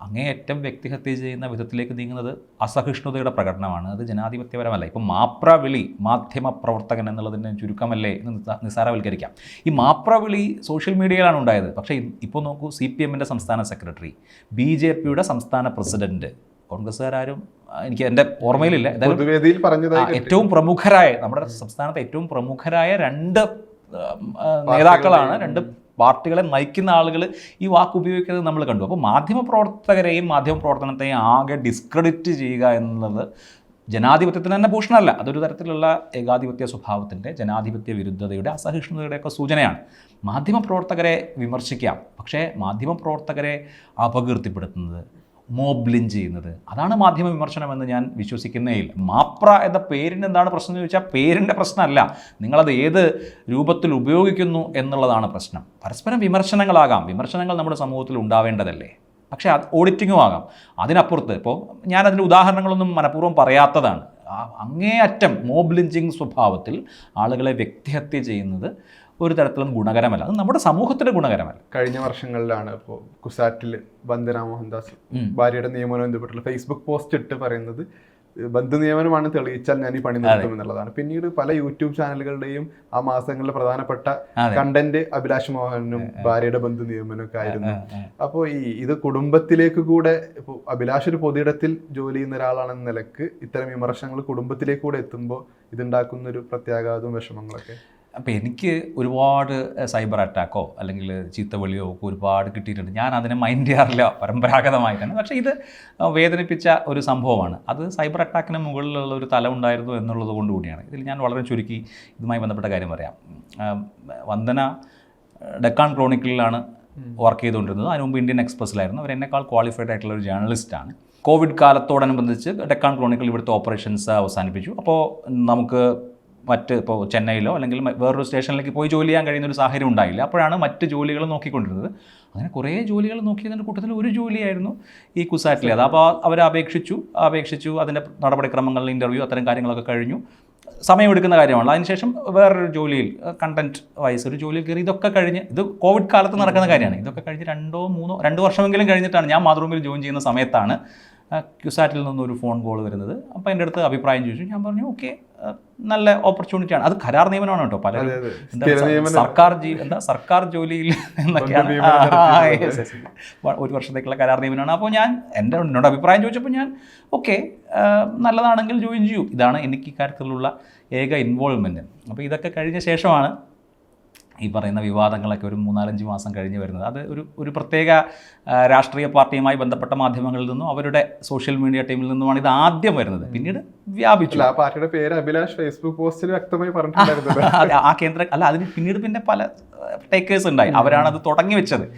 അങ്ങേയറ്റം വ്യക്തിഹത്യ ചെയ്യുന്ന വിധത്തിലേക്ക് നീങ്ങുന്നത് അസഹിഷ്ണുതയുടെ പ്രകടനമാണ്. അത് ജനാധിപത്യപരമല്ല. ഇപ്പം മാപ്രവിളി മാധ്യമ പ്രവർത്തകൻ എന്നുള്ളതിൻ്റെ ചുരുക്കമല്ലേ എന്ന് നിസ്സാരവൽക്കരിക്കാം. ഈ മാപ്രവിളി സോഷ്യൽ മീഡിയയിലാണ് ഉണ്ടായത്. പക്ഷേ ഇപ്പോൾ നോക്കൂ, CPMൻ്റെ സംസ്ഥാന സെക്രട്ടറി, BJPയുടെ സംസ്ഥാന പ്രസിഡന്റ്, കോൺഗ്രസ്സുകാരും എനിക്ക് എൻ്റെ ഓർമ്മയിലില്ല, പൊതുവേദിയിൽ പറഞ്ഞതായി ഏറ്റവും പ്രമുഖരായ നമ്മുടെ സംസ്ഥാനത്തെ ഏറ്റവും പ്രമുഖരായ 2 നേതാക്കളാണ്, രണ്ട് പാർട്ടികളെ നയിക്കുന്ന ആളുകൾ ഈ വാക്ക് ഉപയോഗിക്കുന്നത് നമ്മൾ കണ്ടു. അപ്പോൾ മാധ്യമപ്രവർത്തകരെയും മാധ്യമപ്രവർത്തനത്തെയും ആകെ ഡിസ്ക്രെഡിറ്റ് ചെയ്യുക എന്നുള്ളത് ജനാധിപത്യത്തിന് തന്നെ ഭൂഷണമല്ല. അതൊരു തരത്തിലുള്ള ഏകാധിപത്യ സ്വഭാവത്തിൻ്റെ, ജനാധിപത്യ വിരുദ്ധതയുടെ, അസഹിഷ്ണുതയുടെയൊക്കെ സൂചനയാണ്. മാധ്യമപ്രവർത്തകരെ വിമർശിക്കാം, പക്ഷേ മാധ്യമപ്രവർത്തകരെ അപകീർത്തിപ്പെടുത്തുന്നത്, മോബ് ലിഞ്ച് ചെയ്യുന്നത്, അതാണ് മാധ്യമ വിമർശനമെന്ന് ഞാൻ വിശ്വസിക്കുന്നേയില്ല. മാപ്ര എന്ന പേരിന് എന്താണ് പ്രശ്നം എന്ന് ചോദിച്ചാൽ പേരിൻ്റെ പ്രശ്നമല്ല, നിങ്ങളത് ഏത് രൂപത്തിൽ ഉപയോഗിക്കുന്നു എന്നുള്ളതാണ് പ്രശ്നം. പരസ്പരം വിമർശനങ്ങളാകാം, വിമർശനങ്ങൾ നമ്മുടെ സമൂഹത്തിൽ ഉണ്ടാവേണ്ടതല്ലേ, പക്ഷേ അത് ഓഡിറ്റിങ്ങും ആകാം. അതിനപ്പുറത്ത് ഇപ്പോൾ ഞാനതിൻ്റെ ഉദാഹരണങ്ങളൊന്നും മനഃപൂർവ്വം പറയാത്തതാണ്. അങ്ങേയറ്റം മോബ് ലിഞ്ചിങ് സ്വഭാവത്തിൽ ആളുകളെ വ്യക്തിഹത്യ ചെയ്യുന്നത് ഒരു തരത്തിലും ഗുണകരമല്ല, അത് നമ്മുടെ സമൂഹത്തിന് ഗുണകരമല്ല. കഴിഞ്ഞ വർഷങ്ങളിലാണ് ഇപ്പോൾ കുസാറ്റിൽ വന്ദന മോഹൻദാസ് ഭാര്യയുടെ നിയമനം ബന്ധപ്പെട്ടുള്ള ഫേസ്ബുക്ക് പോസ്റ്റ് ഇട്ട് പറയുന്നത് ബന്ധു നിയമനമാണ് തെളിയിച്ചാൽ ഞാൻ ഈ പണി നിർത്തും എന്നുള്ളതാണ്. പിന്നീട് പല യൂട്യൂബ് ചാനലുകളുടെയും ആ മാസങ്ങളിലെ പ്രധാനപ്പെട്ട കണ്ടന്റ് അഭിലാഷ് മോഹനും ഭാര്യയുടെ ബന്ധു നിയമനമൊക്കെ ആയിരുന്നു. അപ്പോൾ ഇത് കുടുംബത്തിലേക്ക് കൂടെ, ഇപ്പോൾ അഭിലാഷ് ഒരു പൊതുയിടത്തിൽ ജോലി ചെയ്യുന്ന ഒരാളാണെന്ന നിലക്ക് ഇത്തരം വിമർശനങ്ങൾ കുടുംബത്തിലേക്ക് കൂടെ എത്തുമ്പോൾ ഇതുണ്ടാക്കുന്ന ഒരു പ്രത്യാഘാതവും വിഷമങ്ങളൊക്കെ. അപ്പോൾ എനിക്ക് ഒരുപാട് സൈബർ അറ്റാക്കോ അല്ലെങ്കിൽ ചീത്തവിളിയോ ഒക്കെ ഒരുപാട് കിട്ടിയിട്ടുണ്ട്. ഞാൻ അതിനെ മൈൻഡ് ചെയ്യാറില്ല പരമ്പരാഗതമായിട്ടാണ്. പക്ഷേ ഇത് വേദനിപ്പിച്ച ഒരു സംഭവമാണ്. അത് സൈബർ അറ്റാക്കിന് മുകളിലുള്ള ഒരു തല ഉണ്ടായിരുന്നു എന്നുള്ളത് കൊണ്ടുകൂടിയാണ്. ഇതിൽ ഞാൻ വളരെ ചുരുക്കി ഇതുമായി ബന്ധപ്പെട്ട കാര്യം പറയാം. വന്ദന ഡെക്കാൻ ക്രോണിക്കിളിലാണ് വർക്ക് ചെയ്തുകൊണ്ടിരുന്നത്. അതിന് മുമ്പ് ഇന്ത്യൻ എക്സ്പ്രസ്സിലായിരുന്നു. അവർ എന്നെക്കാൾ ക്വാളിഫൈഡ് ആയിട്ടുള്ള ഒരു ജേർണലിസ്റ്റാണ്. കോവിഡ് കാലത്തോടനുബന്ധിച്ച് ഡെക്കാൻ ക്രോണിക്കിൾ ഇവിടുത്തെ ഓപ്പറേഷൻസ് അവസാനിപ്പിച്ചു. അപ്പോൾ നമുക്ക് ഇപ്പോൾ ചെന്നൈയിലോ അല്ലെങ്കിൽ വേറൊരു സ്റ്റേഷനിലേക്ക് പോയി ജോലി ചെയ്യാൻ കഴിയുന്ന ഒരു സാഹചര്യം ഉണ്ടായില്ല. അപ്പോഴാണ് മറ്റ് ജോലികൾ നോക്കിക്കൊണ്ടിരുന്നത്. അങ്ങനെ കുറേ ജോലികൾ നോക്കിയതിൻ്റെ കൂട്ടത്തിൽ ഒരു ജോലിയായിരുന്നു ഈ കുസാറ്റിലെ. അത് അപ്പോൾ അവർ അപേക്ഷിച്ചു അതിൻ്റെ നടപടിക്രമങ്ങളിൽ ഇൻ്റർവ്യൂ അത്തരം കാര്യങ്ങളൊക്കെ കഴിഞ്ഞു. സമയമെടുക്കുന്ന കാര്യമാണ്. അതിനുശേഷം വേറൊരു ജോലിയിൽ കണ്ടന്റ് വൈസ് ഒരു ജോലിയിൽ കയറി. ഇതൊക്കെ കഴിഞ്ഞ്, ഇത് കോവിഡ് കാലത്ത് നടക്കുന്ന കാര്യമാണ്. ഇതൊക്കെ കഴിഞ്ഞ് 2 വർഷമെങ്കിലും കഴിഞ്ഞിട്ടാണ് ഞാൻ മാതൃഭൂമിയിൽ ജോയിൻ ചെയ്യുന്ന സമയത്താണ് ക്യുസാറ്റിൽ നിന്നൊരു ഫോൺ കോൾ വരുന്നത്. അപ്പോൾ എൻ്റെ അടുത്ത് അഭിപ്രായം ചോദിച്ചു. ഞാൻ പറഞ്ഞു ഓക്കെ, നല്ല ഓപ്പർച്യൂണിറ്റിയാണ്. അത് കരാർ നിയമനമാണ് കേട്ടോ. പലരും സർക്കാർ ജോലിയിൽ എന്നൊക്കെയാണ് 1 വർഷത്തേക്കുള്ള കരാർ നിയമനമാണ്. അപ്പോൾ എന്നോട് അഭിപ്രായം ചോദിച്ചപ്പോൾ ഞാൻ ഓക്കെ, നല്ലതാണെങ്കിൽ ജോയിൻ ചെയ്യൂ. ഇതാണ് എനിക്ക് ഇക്കാര്യത്തിലുള്ള ഏക ഇൻവോൾവ്മെൻറ്റ്. അപ്പോൾ ഇതൊക്കെ കഴിഞ്ഞ ശേഷമാണ് ഈ പറയുന്ന വിവാദങ്ങളൊക്കെ ഒരു 3-4-5 മാസം കഴിഞ്ഞ് വരുന്നത്. അത് ഒരു പ്രത്യേക രാഷ്ട്രീയ പാർട്ടിയുമായി ബന്ധപ്പെട്ട മാധ്യമങ്ങളിൽ നിന്നും അവരുടെ സോഷ്യൽ മീഡിയ ടീമിൽ നിന്നുമാണ് ഇത് ആദ്യം വരുന്നത്. പിന്നീട് വ്യാപിച്ചു. ആ പാർട്ടിയുടെ പേര് അഭിലാഷ് ഫേസ്ബുക്ക് പോസ്റ്റിൽ വ്യക്തമായി പറഞ്ഞിട്ടുണ്ടായിരുന്നു. ആ കേന്ദ്ര അതിന് പിന്നീട് പല ടേക്കേഴ്സ് ഉണ്ടായി. അവരാണത് തുടങ്ങി വെച്ചത്.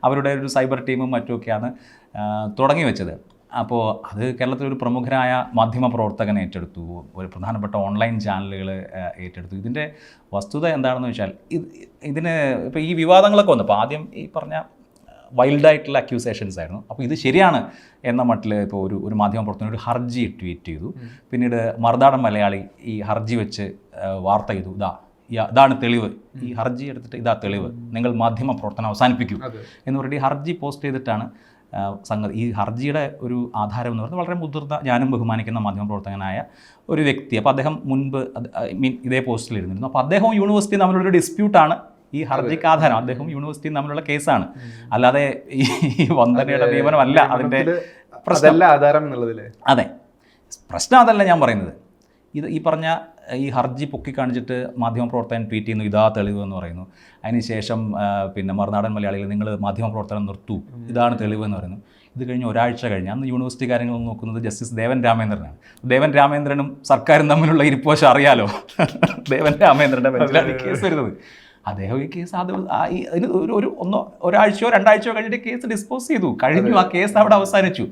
അവരുടെ ഒരു സൈബർ ടീമും മറ്റുമൊക്കെയാണ് തുടങ്ങി വെച്ചത്. അപ്പോൾ അത് കേരളത്തിലൊരു പ്രമുഖരായ മാധ്യമ പ്രവർത്തകൻ ഏറ്റെടുത്തു, ഒരു പ്രധാനപ്പെട്ട ഓൺലൈൻ ചാനലുകൾ ഏറ്റെടുത്തു. ഇതിൻ്റെ വസ്തുത എന്താണെന്ന് വെച്ചാൽ ഇതിന് ഇപ്പോൾ ഈ വിവാദങ്ങളൊക്കെ വന്നു. അപ്പോൾ ആദ്യം ഈ പറഞ്ഞ വൈൽഡായിട്ടുള്ള അക്യൂസേഷൻസ് ആയിരുന്നു. അപ്പോൾ ഇത് ശരിയാണ് എന്ന മട്ടിൽ ഇപ്പോൾ ഒരു മാധ്യമ പ്രവർത്തകൻ ഒരു ഹർജി ട്വീറ്റ് ചെയ്തു. പിന്നീട് മറുനാടൻ മലയാളി ഈ ഹർജി വെച്ച് വാർത്ത ചെയ്തു. ഇതാണ് തെളിവ്, ഈ ഹർജി എടുത്തിട്ട് ഇതാ തെളിവ്, നിങ്ങൾ മാധ്യമ പ്രവർത്തനം അവസാനിപ്പിക്കൂ എന്ന് പറഞ്ഞിട്ട് ഈ ഹർജി പോസ്റ്റ് ചെയ്തിട്ടാണ് സംഗതി. ഈ ഹർജിയുടെ ഒരു ആധാരം എന്ന് പറയുന്നത് വളരെ മുതിർന്ന, ഞാനും ബഹുമാനിക്കുന്ന മാധ്യമപ്രവർത്തകനായ ഒരു വ്യക്തി. അപ്പോൾ അദ്ദേഹം മുൻപ് ഇതേ പോസ്റ്റിൽ ഇരുന്നിരുന്നു. അപ്പോൾ അദ്ദേഹവും യൂണിവേഴ്സിറ്റി തമ്മിലുള്ളൊരു ഡിസ്പ്യൂട്ടാണ് ഈ ഹർജിക്ക് ആധാരം. അദ്ദേഹം യൂണിവേഴ്സിറ്റിയും തമ്മിലുള്ള കേസാണ്, അല്ലാതെ ഈ വന്ദനയുടെ നിയമനമല്ല അതിൻ്റെ പ്രശ്നം. ആധാരം എന്നുള്ളതില്ലേ? അതെ, പ്രശ്നം അതല്ല ഞാൻ പറയുന്നത്. ഈ പറഞ്ഞ ഈ ഹർജി പൊക്കി കാണിച്ചിട്ട് മാധ്യമപ്രവർത്തകൻ ട്വീറ്റ് ചെയ്യുന്നു ഇതാ തെളിവ് എന്ന് പറയുന്നു. അതിനുശേഷം പിന്നെ മറുനാടൻ മലയാളികൾ നിങ്ങൾ മാധ്യമപ്രവർത്തനം നിർത്തൂ, ഇതാണ് തെളിവ് എന്ന് പറയുന്നു. ഇത് കഴിഞ്ഞ് ഒരാഴ്ച കഴിഞ്ഞ് അന്ന് യൂണിവേഴ്സിറ്റി കാര്യങ്ങൾ നോക്കുന്നത് ജസ്റ്റിസ് ദേവൻ രാമേന്ദ്രനാണ്. ദേവൻ രാമേന്ദ്രനും സർക്കാരും തമ്മിലുള്ള ഇരിപ്പോശം അറിയാലോ. ദേവൻ രാമേന്ദ്രൻ്റെ ബെഞ്ചിലാണ് കേസ് വരുന്നത്. അദ്ദേഹം ഈ കേസ് അതിന് ഒരാഴ്ചയോ 2 ആഴ്ചയോ കഴിഞ്ഞിട്ട് കേസ് ഡിസ്പോസ് ചെയ്തു, കഴിഞ്ഞു. ആ കേസ് അവിടെ അവസാനിച്ചു.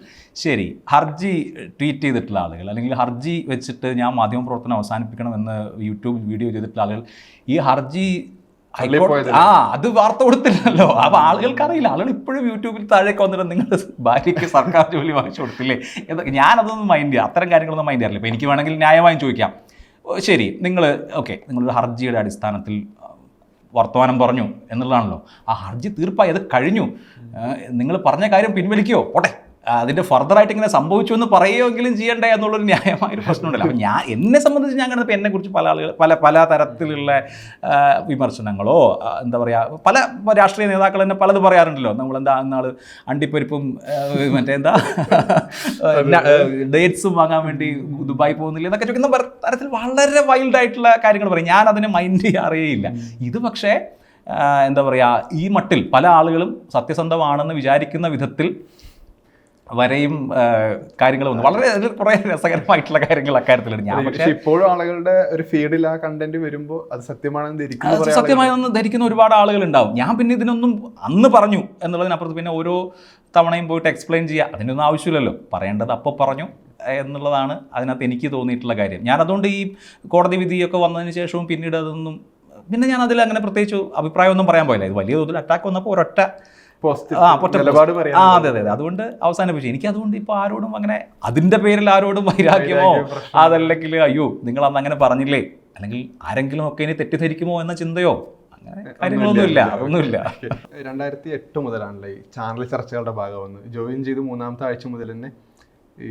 ശരി, ഹർജി ട്വീറ്റ് ചെയ്തിട്ടുള്ള ആളുകൾ അല്ലെങ്കിൽ ഹർജി വെച്ചിട്ട് ഞാൻ മാധ്യമപ്രവർത്തനം അവസാനിപ്പിക്കണമെന്ന് യൂട്യൂബ് വീഡിയോ ചെയ്തിട്ടുള്ള ആളുകൾ ഈ ഹർജി അത് വാർത്ത കൊടുത്തില്ലല്ലോ. അപ്പോൾ ആളുകൾക്കറിയില്ല. ആളുകൾ ഇപ്പോഴും യൂട്യൂബിൽ താഴേക്ക് വന്നിട്ട് നിങ്ങൾ ഭാര്യയ്ക്ക് സർക്കാർ ജോലി വാങ്ങിച്ചു കൊടുത്തില്ലേ എന്നൊക്കെ. ഞാനതൊന്നും മൈൻഡ് ചെയ്യാം, അത്തരം കാര്യങ്ങളൊന്നും മൈൻഡ് ചെയ്യാറില്ല. ഇപ്പോൾ എനിക്ക് വേണമെങ്കിൽ ന്യായമായും ചോദിക്കാം, ശരി നിങ്ങളൊരു ഹർജിയുടെ അടിസ്ഥാനത്തിൽ വർത്തമാനം പറഞ്ഞു എന്നുള്ളതാണല്ലോ. ആ ഹർജി തീർപ്പായി, അത് കഴിഞ്ഞു, നിങ്ങൾ പറഞ്ഞ കാര്യം പിൻവലിക്കുകയോ പോട്ടെ, അതിൻ്റെ ഫർദറായിട്ട് ഇങ്ങനെ സംഭവിച്ചു എന്ന് പറയുമെങ്കിലും ചെയ്യണ്ടേ എന്നുള്ളൊരു ന്യായമായൊരു പ്രശ്നമുണ്ടല്ലോ. അപ്പോൾ എന്നെ സംബന്ധിച്ച് ഞാൻ കണ്ടപ്പോൾ എന്നെക്കുറിച്ച് പല ആളുകൾ പല തരത്തിലുള്ള വിമർശനങ്ങളോ എന്താ പറയുക, പല രാഷ്ട്രീയ നേതാക്കൾ തന്നെ പലത് പറയാറുണ്ടല്ലോ. നമ്മളെന്താ എന്നാൾ അണ്ടിപ്പരിപ്പും മറ്റേ എന്താ ഡേറ്റ്സും വാങ്ങാൻ വേണ്ടി ദുബായി പോകുന്നില്ല എന്നൊക്കെ ചോദിക്കുന്ന തരത്തിൽ വളരെ വൈൽഡായിട്ടുള്ള കാര്യങ്ങൾ പറയും. ഞാൻ അതിനെ മൈൻഡ് ചെയ്യാറിയേയില്ല. ഇത് പക്ഷേ എന്താ പറയുക, ഈ മട്ടിൽ പല ആളുകളും സത്യസന്ധമാണെന്ന് വിചാരിക്കുന്ന വിധത്തിൽ വരെയും കാര്യങ്ങൾ വന്നു. വളരെ കുറേ രസകരമായിട്ടുള്ള കാര്യങ്ങൾ അക്കാര്യത്തിലാണ്. ഞാൻ പക്ഷേ ഇപ്പോഴും ആളുകളുടെ ഒരു ഫീഡിൽ ആ കണ്ടന്റ് വരുമ്പോൾ അത് സത്യമാണെന്ന് സത്യമായെന്ന് ധരിക്കുന്ന ഒരുപാട് ആളുകൾ ഉണ്ടാവും. ഞാൻ പിന്നെ ഇതിനൊന്നും അന്ന് പറഞ്ഞു എന്നുള്ളതിനപ്പുറത്ത് പിന്നെ ഓരോ തവണയും പോയിട്ട് എക്സ്പ്ലെയിൻ ചെയ്യുക അതിനൊന്നും ആവശ്യമില്ലല്ലോ. പറയേണ്ടത് അപ്പോൾ പറഞ്ഞു എന്നുള്ളതാണ് അതിനകത്ത് എനിക്ക് തോന്നിയിട്ടുള്ള കാര്യം. ഞാൻ അതുകൊണ്ട് ഈ കോടതി വിധിയൊക്കെ വന്നതിന് ശേഷവും പിന്നീട് അതൊന്നും പിന്നെ ഞാൻ അതിൽ അങ്ങനെ പ്രത്യേകിച്ച് അഭിപ്രായമൊന്നും പറയാൻ പോയില്ല. ഇത് വലിയ തോതിൽ അറ്റാക്ക് വന്നപ്പോൾ ഒരൊറ്റ അതെ. അതുകൊണ്ട് അവസാനിപ്പിച്ചു. എനിക്ക് അതുകൊണ്ട് ഇപ്പോൾ ആരോടും അങ്ങനെ അതിൻ്റെ പേരിൽ ആരോടും വൈരാഗ്യമോ അതല്ലെങ്കിൽ അയ്യോ നിങ്ങൾ അന്ന് അങ്ങനെ പറഞ്ഞില്ലേ അല്ലെങ്കിൽ ആരെങ്കിലും ഒക്കെ ഇനി തെറ്റിദ്ധരിക്കുമോ എന്ന ചിന്തയോ അങ്ങനെ കാര്യങ്ങളൊന്നുമില്ല. അതൊന്നുമില്ല. 2008 മുതലാണല്ലേ ഈ ചാനൽ ചർച്ചകളുടെ ഭാഗമെന്ന് ജോയിൻ ചെയ്ത് 3-ാമത്തെ ആഴ്ച മുതൽ തന്നെ ഈ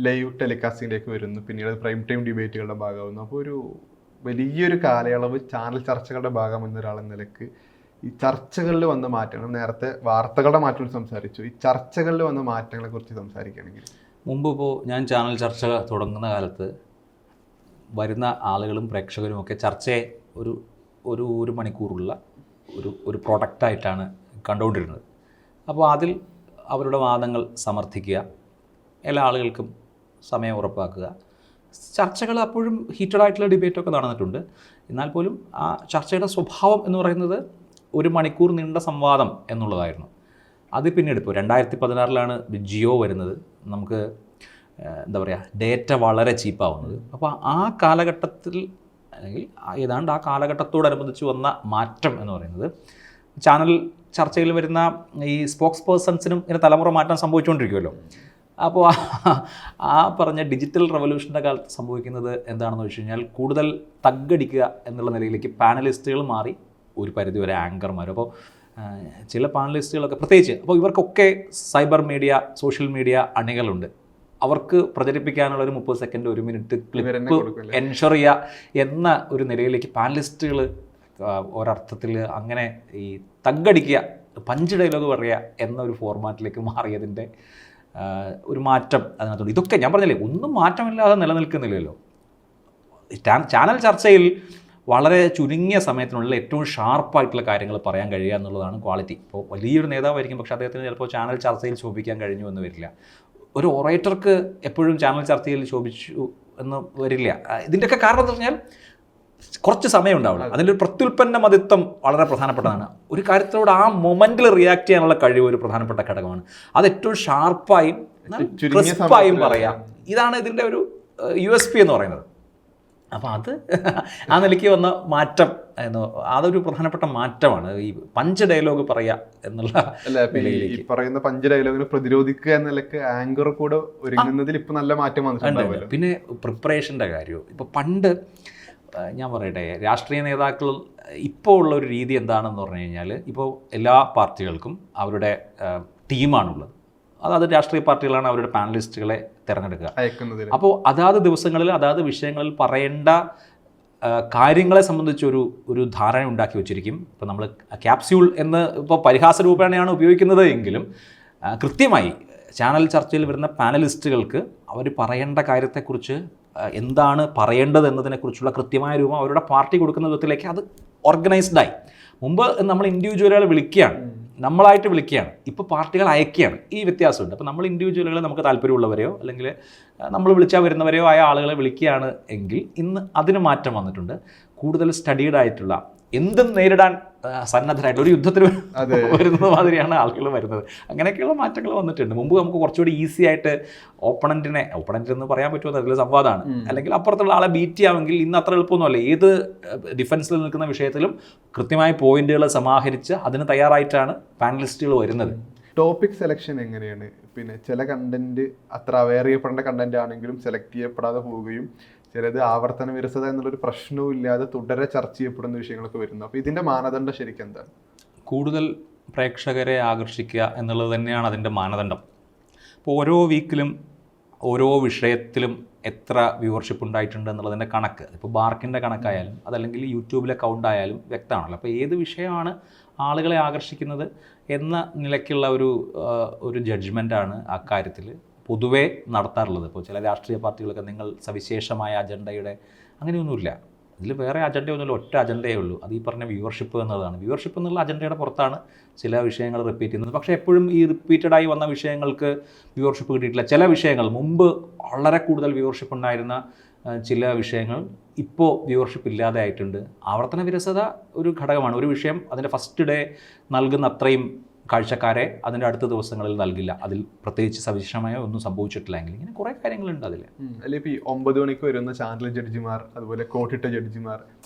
ലൈവ് ടെലികാസ്റ്റിംഗിലേക്ക് വരുന്നു. പിന്നീട് പ്രൈം ടൈം ഡിബേറ്റുകളുടെ ഭാഗമാകുന്നു. അപ്പോൾ ഒരു വലിയൊരു കാലയളവ് ചാനൽ ചർച്ചകളുടെ ഭാഗം എന്നൊരാളെന്ന നിലക്ക് ഈ ചർച്ചകളിൽ വന്ന മാറ്റങ്ങൾ, നേരത്തെ വാർത്തകളുടെ മാറ്റങ്ങൾ സംസാരിച്ചു, ഈ ചർച്ചകളിൽ വന്ന മാറ്റങ്ങളെ കുറിച്ച് സംസാരിക്കുകയാണെങ്കിൽ മുമ്പ് ഇപ്പോൾ ഞാൻ ചാനൽ ചർച്ച തുടങ്ങുന്ന കാലത്ത് വരുന്ന ആളുകളും പ്രേക്ഷകരും ഒക്കെ ചർച്ചയെ ഒരു മണിക്കൂറുള്ള ഒരു പ്രൊഡക്റ്റായിട്ടാണ് കണ്ടുകൊണ്ടിരുന്നത്. അപ്പോൾ അതിൽ അവരുടെ വാദങ്ങൾ സമർത്ഥിക്കുക, എല്ലാ ആളുകൾക്കും സമയം ഉറപ്പാക്കുക. ചർച്ചകൾ അപ്പോഴും ഹീറ്റഡായിട്ടുള്ള ഡിബേറ്റൊക്കെ നടന്നിട്ടുണ്ട്. എന്നാൽ പോലും ആ ചർച്ചയുടെ സ്വഭാവം എന്ന് പറയുന്നത് 1 മണിക്കൂർ നീണ്ട സംവാദം എന്നുള്ളതായിരുന്നു. അത് പിന്നീട് ഇപ്പോൾ 2016 ജിയോ വരുന്നത്, നമുക്ക് എന്താ പറയുക ഡേറ്റ വളരെ ചീപ്പാവുന്നത്. അപ്പോൾ ആ കാലഘട്ടത്തിൽ അല്ലെങ്കിൽ ഏതാണ്ട് ആ കാലഘട്ടത്തോടനുബന്ധിച്ച് വന്ന മാറ്റം എന്ന് പറയുന്നത് ചാനൽ ചർച്ചയിൽ വരുന്ന ഈ സ്പോക്സ് പേഴ്സൺസിനും ഇങ്ങനെ തലമുറ മാറ്റം സംഭവിച്ചുകൊണ്ടിരിക്കുമല്ലോ. അപ്പോൾ ആ പറഞ്ഞ ഡിജിറ്റൽ റവല്യൂഷൻ്റെ കാലത്ത് സംഭവിക്കുന്നത് എന്താണെന്ന് വെച്ച് കഴിഞ്ഞാൽ കൂടുതൽ തഗ്ഗടിക്കുക എന്നുള്ള നിലയിലേക്ക് പാനലിസ്റ്റുകൾ മാറി, ഒരു പരിധിവരെ ആങ്കർമാർ. അപ്പോൾ ചില പാനലിസ്റ്റുകളൊക്കെ പ്രത്യേകിച്ച് അപ്പോൾ ഇവർക്കൊക്കെ സൈബർ മീഡിയ സോഷ്യൽ മീഡിയ അണികളുണ്ട്. അവർക്ക് പ്രചരിപ്പിക്കാനുള്ള ഒരു 30 സെക്കൻഡ് 1 മിനിറ്റ് ക്ലിപ്പ് എൻഷുർ ചെയ്യുക എന്ന ഒരു നിലയിലേക്ക് പാനലിസ്റ്റുകൾ ഒരർത്ഥത്തിൽ അങ്ങനെ ഈ തഗ്ഗടിക്കുക, പഞ്ച് ഡയലോഗ് പറയുക എന്ന ഒരു ഫോർമാറ്റിലേക്ക് മാറിയതിൻ്റെ ഒരു മാറ്റം അതിനകത്തുണ്ട്. ഇതൊക്കെ ഞാൻ പറഞ്ഞില്ലേ, ഒന്നും മാറ്റമില്ലാതെ നിലനിൽക്കുന്നില്ലല്ലോ. ചാനൽ ചർച്ചയിൽ വളരെ ചുരുങ്ങിയ സമയത്തിനുള്ളിൽ ഏറ്റവും ഷാർപ്പായിട്ടുള്ള കാര്യങ്ങൾ പറയാൻ കഴിയുക എന്നുള്ളതാണ് ക്വാളിറ്റി. ഇപ്പോൾ വലിയൊരു നേതാവായിരിക്കും, പക്ഷേ അദ്ദേഹത്തിന് ചിലപ്പോൾ ചാനൽ ചർച്ചയിൽ ശോഭിക്കാൻ കഴിഞ്ഞു എന്ന് വരില്ല. ഒരു ഒറേറ്റർക്ക് എപ്പോഴും ചാനൽ ചർച്ചയിൽ ശോഭിച്ചു എന്ന് വരില്ല. ഇതിൻ്റെയൊക്കെ കാരണം എന്ന് പറഞ്ഞാൽ കുറച്ച് സമയം ഉണ്ടാവില്ല. അതിൻ്റെ ഒരു പ്രത്യുൽപ്പന്ന മതിത്വം വളരെ പ്രധാനപ്പെട്ടതാണ്. ഒരു കാര്യത്തിനോട് ആ മൊമെൻറ്റിൽ റിയാക്ട് ചെയ്യാനുള്ള കഴിവ് ഒരു പ്രധാനപ്പെട്ട ഘടകമാണ്. അത് ഏറ്റവും ഷാർപ്പായും ക്രിസ്പായും പറയാം. ഇതാണ് ഇതിൻ്റെ ഒരു USP എന്ന് പറയുന്നത്. അപ്പോൾ അത് ആ നിലയ്ക്ക് വന്ന മാറ്റം അതൊരു പ്രധാനപ്പെട്ട മാറ്റമാണ്. ഈ പഞ്ച് ഡയലോഗ് പറയുക എന്നുള്ള ഈ പറയുന്ന പഞ്ച് ഡയലോഗിനെ പ്രതിരോധിക്കുക എന്ന നിലയ്ക്ക് ആങ്കർ കൂടെ ഒരുങ്ങുന്നതിൽ ഇപ്പം നല്ല മാറ്റം വന്നിട്ടുണ്ട്. പിന്നെ പ്രിപ്പറേഷൻ്റെ കാര്യവും ഇപ്പോൾ പണ്ട് ഞാൻ പറയട്ടെ, രാഷ്ട്രീയ നേതാക്കൾ ഇപ്പോൾ ഉള്ള ഒരു രീതി എന്താണെന്ന് പറഞ്ഞു കഴിഞ്ഞാൽ, ഇപ്പോൾ എല്ലാ പാർട്ടികൾക്കും അവരുടെ ടീമാണുള്ളത്. അതായത് രാഷ്ട്രീയ പാർട്ടികളാണ് അവരുടെ പാനലിസ്റ്റുകളെ തിരഞ്ഞെടുക്കുക. അപ്പോൾ അതാത് ദിവസങ്ങളിൽ അതാത് വിഷയങ്ങളിൽ പറയേണ്ട കാര്യങ്ങളെ സംബന്ധിച്ചൊരു ധാരണ ഉണ്ടാക്കി വെച്ചിരിക്കും. ഇപ്പോൾ നമ്മൾ ക്യാപ്സ്യൂൾ എന്ന് ഇപ്പോൾ പരിഹാസ രൂപേണയാണ് ഉപയോഗിക്കുന്നത് എങ്കിലും കൃത്യമായി ചാനൽ ചർച്ചയിൽ വരുന്ന പാനലിസ്റ്റുകൾക്ക് അവർ പറയേണ്ട കാര്യത്തെക്കുറിച്ച് എന്താണ് പറയേണ്ടത് എന്നതിനെക്കുറിച്ചുള്ള കൃത്യമായ രൂപം അവരുടെ പാർട്ടി കൊടുക്കുന്ന വിധത്തിലേക്ക് അത് ഓർഗനൈസ്ഡായി. മുമ്പ് നമ്മൾ ഇൻഡിവിജ്വലുകളെ വിളിക്കുകയാണ്, നമ്മളായിട്ട് വിളിക്കുകയാണ്. ഇപ്പോൾ പാർട്ടികൾ അയക്കുകയാണ്. ഈ വ്യത്യാസമുണ്ട്. അപ്പോൾ നമ്മൾ ഇൻഡിവിജ്വലുകളെ നമുക്ക് താല്പര്യമുള്ളവരെയോ അല്ലെങ്കിൽ നമ്മൾ വിളിച്ചാൽ വരുന്നവരെയോ ആയ ആളുകളെ വിളിക്കുകയാണ് എങ്കിൽ ഇന്ന് അതിന് മാറ്റം വന്നിട്ടുണ്ട്. കൂടുതൽ സ്റ്റഡീഡ് ആയിട്ടുള്ള എന്തും നേരിടാൻ സന്നദ്ധരായിട്ടുള്ള ഒരു യുദ്ധത്തിന് വരുന്നത് മാതിരിയാണ് ആളുകൾ വരുന്നത്. അങ്ങനെയൊക്കെയുള്ള മാറ്റങ്ങൾ വന്നിട്ടുണ്ട്. മുമ്പ് നമുക്ക് കുറച്ചുകൂടി ഈസി ആയിട്ട് ഓപ്പണൻ്റ് എന്ന് പറയാൻ പറ്റുമോ അതിൽ സംവാദമാണ്, അല്ലെങ്കിൽ അപ്പുറത്തുള്ള ആളെ ബീറ്റ് ചെയ്യാമെങ്കിൽ ഇന്ന് അത്ര എളുപ്പമൊന്നുമല്ല. ഏത് ഡിഫൻസിൽ നിൽക്കുന്ന വിഷയത്തിലും കൃത്യമായ പോയിന്റുകൾ സമാഹരിച്ച് അതിന് തയ്യാറായിട്ടാണ് പാനലിസ്റ്റുകൾ വരുന്നത്. ടോപ്പിക് സെലക്ഷൻ എങ്ങനെയാണ്? പിന്നെ ചില കണ്ടന്റ് അത്ര അവെയർ ചെയ്യപ്പെടേണ്ട കണ്ടന്റ് ആണെങ്കിലും സെലക്ട് ചെയ്യപ്പെടാതെ പോവുകയും ചിലത് ആവർത്തന വിരസത എന്നുള്ളൊരു പ്രശ്നവും ഇല്ലാതെ തുടരെ ചർച്ച ചെയ്യപ്പെടുന്ന വിഷയങ്ങളൊക്കെ വരുന്നു. അപ്പോൾ ഇതിൻ്റെ മാനദണ്ഡം ശരിക്കും എന്താണ്? കൂടുതൽ പ്രേക്ഷകരെ ആകർഷിക്കുക എന്നുള്ളത് തന്നെയാണ് അതിൻ്റെ മാനദണ്ഡം. ഇപ്പോൾ ഓരോ വീക്കിലും ഓരോ വിഷയത്തിലും എത്ര വ്യൂവർഷിപ്പ് ഉണ്ടായിട്ടുണ്ട് എന്നുള്ളതിൻ്റെ കണക്ക്, ഇപ്പോൾ ബാർക്കിൻ്റെ കണക്കായാലും അതല്ലെങ്കിൽ യൂട്യൂബിലെ കൗണ്ട് ആയാലും വ്യക്തമാണല്ലോ. അപ്പോൾ ഏത് വിഷയമാണ് ആളുകളെ ആകർഷിക്കുന്നത് എന്ന നിലയ്ക്കുള്ള ഒരു ജഡ്ജ്മെൻറ്റാണ് അക്കാര്യത്തിൽ പൊതുവേ നടത്താറുള്ളത്. ഇപ്പോൾ ചില രാഷ്ട്രീയ പാർട്ടികളൊക്കെ നിങ്ങൾ സവിശേഷമായ അജണ്ടയുടെ അങ്ങനെയൊന്നുമില്ല, ഇതിൽ വേറെ അജണ്ടയൊന്നുമില്ല, ഒറ്റ അജണ്ടയേ ഉള്ളൂ, അത് ഈ പറഞ്ഞ വ്യൂവർഷിപ്പ് എന്നുള്ളതാണ്. വ്യൂവർഷിപ്പ് എന്നുള്ള അജണ്ടയുടെ പുറത്താണ് ചില വിഷയങ്ങൾ റിപ്പീറ്റ് ചെയ്യുന്നത്. പക്ഷേ എപ്പോഴും ഈ റിപ്പീറ്റഡായി വന്ന വിഷയങ്ങൾക്ക് വ്യൂവർഷിപ്പ് കിട്ടിയിട്ടില്ല. ചില വിഷയങ്ങൾ മുമ്പ് വളരെ കൂടുതൽ വ്യൂവർഷിപ്പ് ഉണ്ടായിരുന്ന ചില വിഷയങ്ങൾ ഇപ്പോൾ വ്യൂവർഷിപ്പ് ഇല്ലാതെ ആയിട്ടുണ്ട്. ആവർത്തന വിരസത ഒരു ഘടകമാണ്. ഒരു വിഷയം അതിൻ്റെ ഫസ്റ്റ് ഡേ നൽകുന്ന അത്രയും കാഴ്ചക്കാരെ അതിൻ്റെ അടുത്ത ദിവസങ്ങളിൽ നൽകില്ല, അതിൽ പ്രത്യേകിച്ച് സവിശേഷമായ ഒന്നും സംഭവിച്ചിട്ടില്ല എങ്കിൽ ഇങ്ങനെ കുറേ കാര്യങ്ങളുണ്ട് അതിൽ. അല്ലെ ഇപ്പോൾ ഈ 9 മണിക്ക് വരുന്ന ചാനൽ ജഡ്ജിമാർ, അതുപോലെ കോട്ടിട്ട ജഡ്ജിമാർ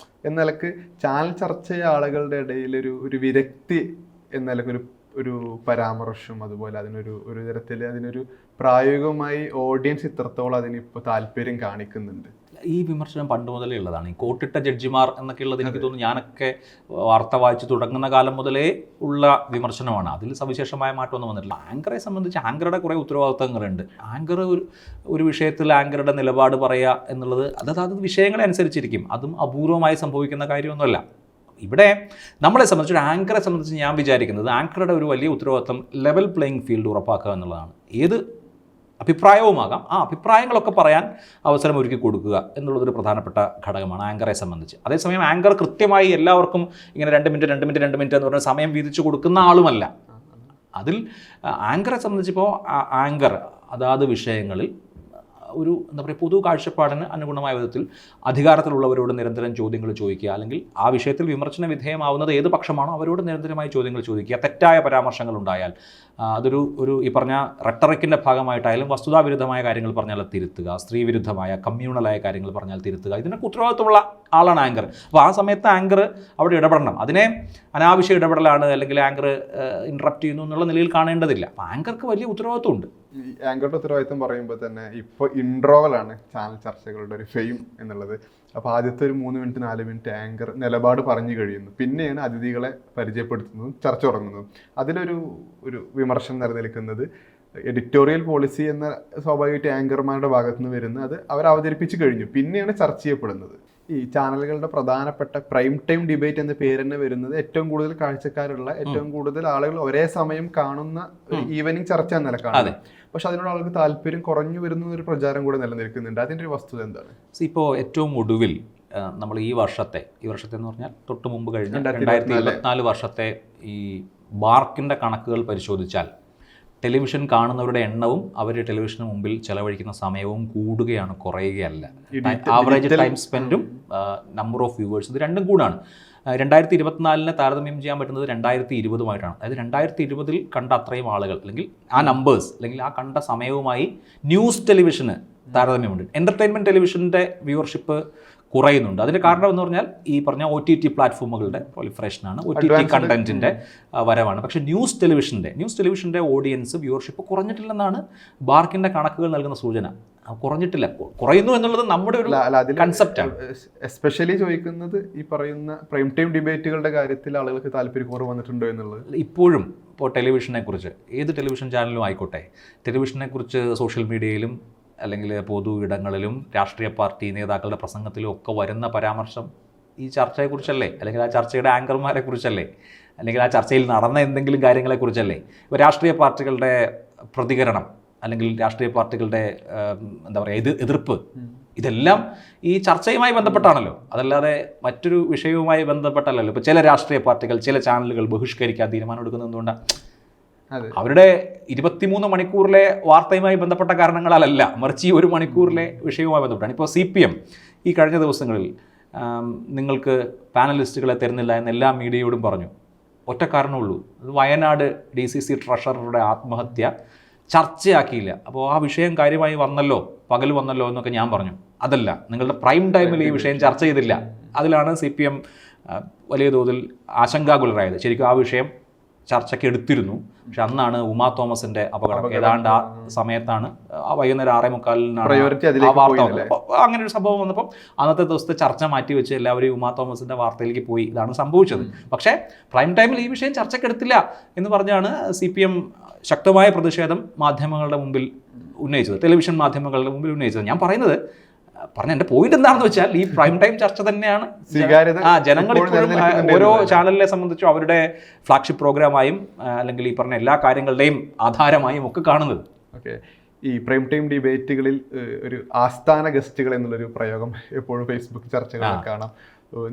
എന്ന നിലക്ക് ചാനൽ ചർച്ച ചെയ്യുന്ന ആളുകളുടെ ഇടയിൽ ഒരു വിരക്തി എന്ന നിലക്ക് ഒരു പരാമർശം, അതുപോലെ ഒരു തരത്തിൽ അതിനൊരു പ്രായോഗികമായി ഓഡിയൻസ് ഇത്രത്തോളം അതിനിപ്പോൾ താല്പര്യം കാണിക്കുന്നുണ്ട്. ഈ വിമർശനം പണ്ട് മുതലേ ഉള്ളതാണ്. ഈ കോട്ടിട്ട ജഡ്ജിമാർ എന്നൊക്കെ ഉള്ളത് എനിക്ക് തോന്നുന്നു ഞാനൊക്കെ വാർത്ത വായിച്ച് തുടങ്ങുന്ന കാലം മുതലേ ഉള്ള വിമർശനമാണ്. അതിൽ സവിശേഷമായ മാറ്റമൊന്നും വന്നിട്ടില്ല. ആങ്കറെ സംബന്ധിച്ച് ആങ്കറുടെ കുറേ ഉത്തരവാദിത്തങ്ങളുണ്ട്. ആങ്കർ ഒരു വിഷയത്തിൽ ആങ്കറുടെ നിലപാട് പറയുക എന്നുള്ളത് അത് വിഷയങ്ങളെ അനുസരിച്ചിരിക്കും. അതും അപൂർവമായി സംഭവിക്കുന്ന കാര്യമൊന്നുമല്ല. ഇവിടെ നമ്മളെ സംബന്ധിച്ച് ഒരു ആങ്കറെ സംബന്ധിച്ച് ഞാൻ വിചാരിക്കുന്നത് ആങ്കറുടെ ഒരു വലിയ ഉത്തരവാദിത്തം ലെവൽ പ്ലേയിങ് ഫീൽഡ് ഉറപ്പാക്കുക എന്നുള്ളതാണ്. ഏത് അഭിപ്രായവുമാകാം, ആ അഭിപ്രായങ്ങളൊക്കെ പറയാൻ അവസരം ഒരുക്കി കൊടുക്കുക എന്നുള്ളതൊരു പ്രധാനപ്പെട്ട ഘടകമാണ് ആങ്കറെ സംബന്ധിച്ച്. അതേസമയം ആങ്കർ കൃത്യമായി എല്ലാവർക്കും ഇങ്ങനെ 2 മിനിറ്റ് എന്ന് പറഞ്ഞാൽ സമയം വീതിച്ചു കൊടുക്കുന്ന ആളുമല്ല. അതിൽ ആങ്കറെ സംബന്ധിച്ചിപ്പോൾ ആങ്കർ അതാത് വിഷയങ്ങളിൽ എന്താ പറയുക, പൊതു കാഴ്ചപ്പാടിന് അനുഗുണമായ വിധത്തിൽ അധികാരത്തിലുള്ളവരോട് നിരന്തരം ചോദ്യങ്ങൾ ചോദിക്കുക, അല്ലെങ്കിൽ ആ വിഷയത്തിൽ വിമർശന വിധേയമാവുന്നത് ഏത് പക്ഷമാണോ അവരോട് നിരന്തരമായി ചോദ്യങ്ങൾ ചോദിക്കുക. തെറ്റായ പരാമർശങ്ങൾ ഉണ്ടായാൽ അതൊരു ഈ പറഞ്ഞ റെട്ടറിക്കിൻ്റെ ഭാഗമായിട്ടായാലും വസ്തുതാവിരുദ്ധമായ കാര്യങ്ങൾ പറഞ്ഞാൽ തിരുത്തുക, സ്ത്രീവിരുദ്ധമായ കമ്മ്യൂണലായ കാര്യങ്ങൾ പറഞ്ഞാൽ തിരുത്തുക, ഇതിനൊക്കെ ഉത്തരവാദിത്തമുള്ള ആളാണ് ആങ്കർ. അപ്പോൾ ആ സമയത്ത് ആങ്കർ അവിടെ ഇടപെടണം. അതിനെ അനാവശ്യ ഇടപെടലാണ് അല്ലെങ്കിൽ ആങ്കർ ഇൻട്രപ്റ്റ് ചെയ്യുന്നു എന്നുള്ള നിലയിൽ കാണേണ്ടതില്ല. അപ്പോൾ ആങ്കർക്ക് വലിയ ഉത്തരവാദിത്തമുണ്ട്. ഈ ആങ്കറുടെ ഉത്തരവാദിത്തം പറയുമ്പോൾ തന്നെ ഇപ്പോൾ ഇൻട്രോവലാണ് ചാനൽ ചർച്ചകളുടെ ഒരു ഫെയിം എന്നുള്ളത്. അപ്പോൾ ആദ്യത്തെ ഒരു 3 മിനിറ്റ് 4 മിനിറ്റ് ആങ്കർ നിലപാട് പറഞ്ഞു കഴിയുന്നു, പിന്നെയാണ് അതിഥികളെ പരിചയപ്പെടുത്തുന്നതും ചർച്ച തുടങ്ങുന്നതും. അതിലൊരു വിമർശനം നിലനിൽക്കുന്നത് എഡിറ്റോറിയൽ പോളിസി എന്ന സ്വാഭാവികമായിട്ട് ആങ്കർമാരുടെ ഭാഗത്തു നിന്ന് വരുന്ന അത് അവർ അവതരിപ്പിച്ച് കഴിഞ്ഞു, പിന്നെയാണ് ചർച്ച ചെയ്യപ്പെടുന്നത്. ഈ ചാനലുകളുടെ പ്രധാനപ്പെട്ട പ്രൈം ടൈം ഡിബേറ്റ് എന്ന പേര് തന്നെ വരുന്നത് ഏറ്റവും കൂടുതൽ കാഴ്ചക്കാരുള്ള, ഏറ്റവും കൂടുതൽ ആളുകൾ ഒരേ സമയം കാണുന്ന ഈവനിങ് ചർച്ച എന്ന നിലക്കാണ്. പക്ഷെ അതിനോട് ആൾക്ക് താല്പര്യം കുറഞ്ഞു വരുന്ന ഒരു പ്രചാരം കൂടെ നിലനിൽക്കുന്നുണ്ട്. അതിൻ്റെ ഒരു വസ്തുത എന്താണ്? ഇപ്പോൾ ഏറ്റവും ഒടുവിൽ നമ്മൾ ഈ വർഷത്തെ എന്ന് പറഞ്ഞാൽ തൊട്ട് മുമ്പ് കഴിഞ്ഞ 2024 വർഷത്തെ ഈ ബാർക്കിൻ്റെ കണക്കുകൾ പരിശോധിച്ചാൽ ടെലിവിഷൻ കാണുന്നവരുടെ എണ്ണവും അവർ ടെലിവിഷന് മുമ്പിൽ ചെലവഴിക്കുന്ന സമയവും കൂടുകയാണ്, കുറയുകയല്ല. ആവറേജ് ടൈം സ്പെൻഡും നമ്പർ ഓഫ് വ്യൂവേഴ്സ് ഇത് രണ്ടും കൂടാണ്. 2024 താരതമ്യം ചെയ്യാൻ പറ്റുന്നത് 2020 അതായത് 2020 കണ്ട അത്രയും ആളുകൾ അല്ലെങ്കിൽ ആ നമ്പേഴ്സ് അല്ലെങ്കിൽ ആ കണ്ട സമയവുമായി ന്യൂസ് ടെലിവിഷന് താരതമ്യമുണ്ട്. എൻ്റർടൈൻമെൻറ്റ് ടെലിവിഷൻ്റെ വ്യൂവർഷിപ്പ് കുറയുന്നുണ്ട്. അതിൻ്റെ കാരണം എന്ന് പറഞ്ഞാൽ ഈ പറഞ്ഞ OTT പ്ലാറ്റ്ഫോമുകളുടെ പ്രൊലിഫറേഷനാണ്, OTT കണ്ടന്റിൻ്റെ വരവാണ്. പക്ഷേ ന്യൂസ് ടെലിവിഷൻ്റെ ഓഡിയൻസ് വ്യൂവർഷിപ്പ് കുറഞ്ഞിട്ടില്ലെന്നാണ് ബാർക്കിൻ്റെ കണക്കുകൾ നൽകുന്ന സൂചന. കുറഞ്ഞിട്ടില്ല, കുറയുന്നു എന്നുള്ളത് നമ്മുടെ ഒരു കൺസെപ്റ്റാണ്. എസ്പെഷ്യലി ചോദിക്കുന്നത് ഈ പറയുന്ന പ്രൈം ടൈം ഡിബേറ്റുകളുടെ കാര്യത്തിൽ ആളുകൾക്ക് താല്പര്യക്കുറവ് വന്നിട്ടുണ്ടോ എന്നുള്ളത്. ഇപ്പോഴും ഇപ്പോൾ ടെലിവിഷനെക്കുറിച്ച് ഏത് ടെലിവിഷൻ ചാനലും ആയിക്കോട്ടെ, ടെലിവിഷനെക്കുറിച്ച് സോഷ്യൽ മീഡിയയിലും അല്ലെങ്കിൽ പൊതു ഇടങ്ങളിലും രാഷ്ട്രീയ പാർട്ടി നേതാക്കളുടെ പ്രസംഗത്തിലും ഒക്കെ വരുന്ന പരാമർശം ഈ ചർച്ചയെക്കുറിച്ചല്ലേ, അല്ലെങ്കിൽ ആ ചർച്ചയുടെ ആങ്കർമാരെ കുറിച്ചല്ലേ, അല്ലെങ്കിൽ ആ ചർച്ചയിൽ നടന്ന എന്തെങ്കിലും കാര്യങ്ങളെക്കുറിച്ചല്ലേ. ഇപ്പോൾ രാഷ്ട്രീയ പാർട്ടികളുടെ പ്രതികരണം അല്ലെങ്കിൽ രാഷ്ട്രീയ പാർട്ടികളുടെ എന്താ പറയുക എതിർപ്പ് ഇതെല്ലാം ഈ ചർച്ചയുമായി ബന്ധപ്പെട്ടാണല്ലോ, അതല്ലാതെ മറ്റൊരു വിഷയവുമായി ബന്ധപ്പെട്ടല്ലല്ലോ. ഇപ്പോൾ ചില രാഷ്ട്രീയ പാർട്ടികൾ ചില ചാനലുകൾ ബഹിഷ്കരിക്കാൻ തീരുമാനം എടുക്കുന്നത് എന്തുകൊണ്ടാണ്? അവരുടെ 23 മണിക്കൂറിലെ വാർത്തയുമായി ബന്ധപ്പെട്ട കാരണങ്ങളല്ല, മറിച്ച് ഈ 1 മണിക്കൂറിലെ വിഷയവുമായി ബന്ധപ്പെട്ടാണ്. ഇപ്പോൾ CPM ഈ കഴിഞ്ഞ ദിവസങ്ങളിൽ നിങ്ങൾക്ക് പാനലിസ്റ്റുകളെ തരുന്നില്ല എന്ന് എല്ലാ മീഡിയയോടും പറഞ്ഞു. ഒറ്റ കാരണമുള്ളൂ, അത് വയനാട് DCC ട്രഷററുടെ ആത്മഹത്യ ചർച്ചയാക്കിയില്ല. അപ്പോൾ ആ വിഷയം കാര്യമായി പകൽ വന്നല്ലോ എന്നൊക്കെ ഞാൻ പറഞ്ഞു. അതല്ല, നിങ്ങളുടെ പ്രൈം ടൈമിൽ ഈ വിഷയം ചർച്ച ചെയ്തില്ല. അതിലാണ് CPM വലിയ തോതിൽ ആശങ്കാകുലരായത്. ശരിക്കും ആ വിഷയം ചർച്ചയ്ക്ക് എടുത്തിരുന്നു, പക്ഷെ അന്നാണ് ഉമാ തോമസിന്റെ അപകടം. ഏതാണ്ട് ആ സമയത്താണ് വൈകുന്നേരം 6:45 ആ വാർത്ത വന്നത്. അങ്ങനെ ഒരു സംഭവം വന്നപ്പോൾ അന്നത്തെ ദിവസത്തെ ചർച്ച മാറ്റിവെച്ച് എല്ലാവരും ഉമാ തോമസിന്റെ വാർത്തയിലേക്ക് പോയി. ഇതാണ് സംഭവിച്ചത്. പക്ഷേ പ്രൈം ടൈമിൽ ഈ വിഷയം ചർച്ചയ്ക്ക് എടുത്തില്ല എന്ന് പറഞ്ഞാണ് CPM ശക്തമായ പ്രതിഷേധം മാധ്യമങ്ങളുടെ മുമ്പിൽ ഉന്നയിച്ചത്, ടെലിവിഷൻ മാധ്യമങ്ങളുടെ മുമ്പിൽ ഉന്നയിച്ചത്. ഞാൻ പറഞ്ഞ എൻ്റെ പോയിന്റ് എന്താണെന്ന് വെച്ചാൽ ഈ പ്രൈം ടൈം ചർച്ച തന്നെയാണ് ജനങ്ങൾ ഇപ്പോഴും ഓരോ ചാനലിനെ സംബന്ധിച്ചും അവരുടെ ഫ്ലാഗ്ഷിപ്പ് പ്രോഗ്രാമായും അല്ലെങ്കിൽ ഈ പറഞ്ഞ എല്ലാ കാര്യങ്ങളുടെയും ആധാരമായും ഒക്കെ കാണുന്നത്. ഓക്കെ, ഈ പ്രൈം ടൈം ഡിബേറ്റുകളിൽ ഒരു ആസ്ഥാന ഗസ്റ്റുകൾ എന്നുള്ളൊരു പ്രയോഗം എപ്പോഴും ഫേസ്ബുക്ക് ചർച്ചകളിൽ കാണാം.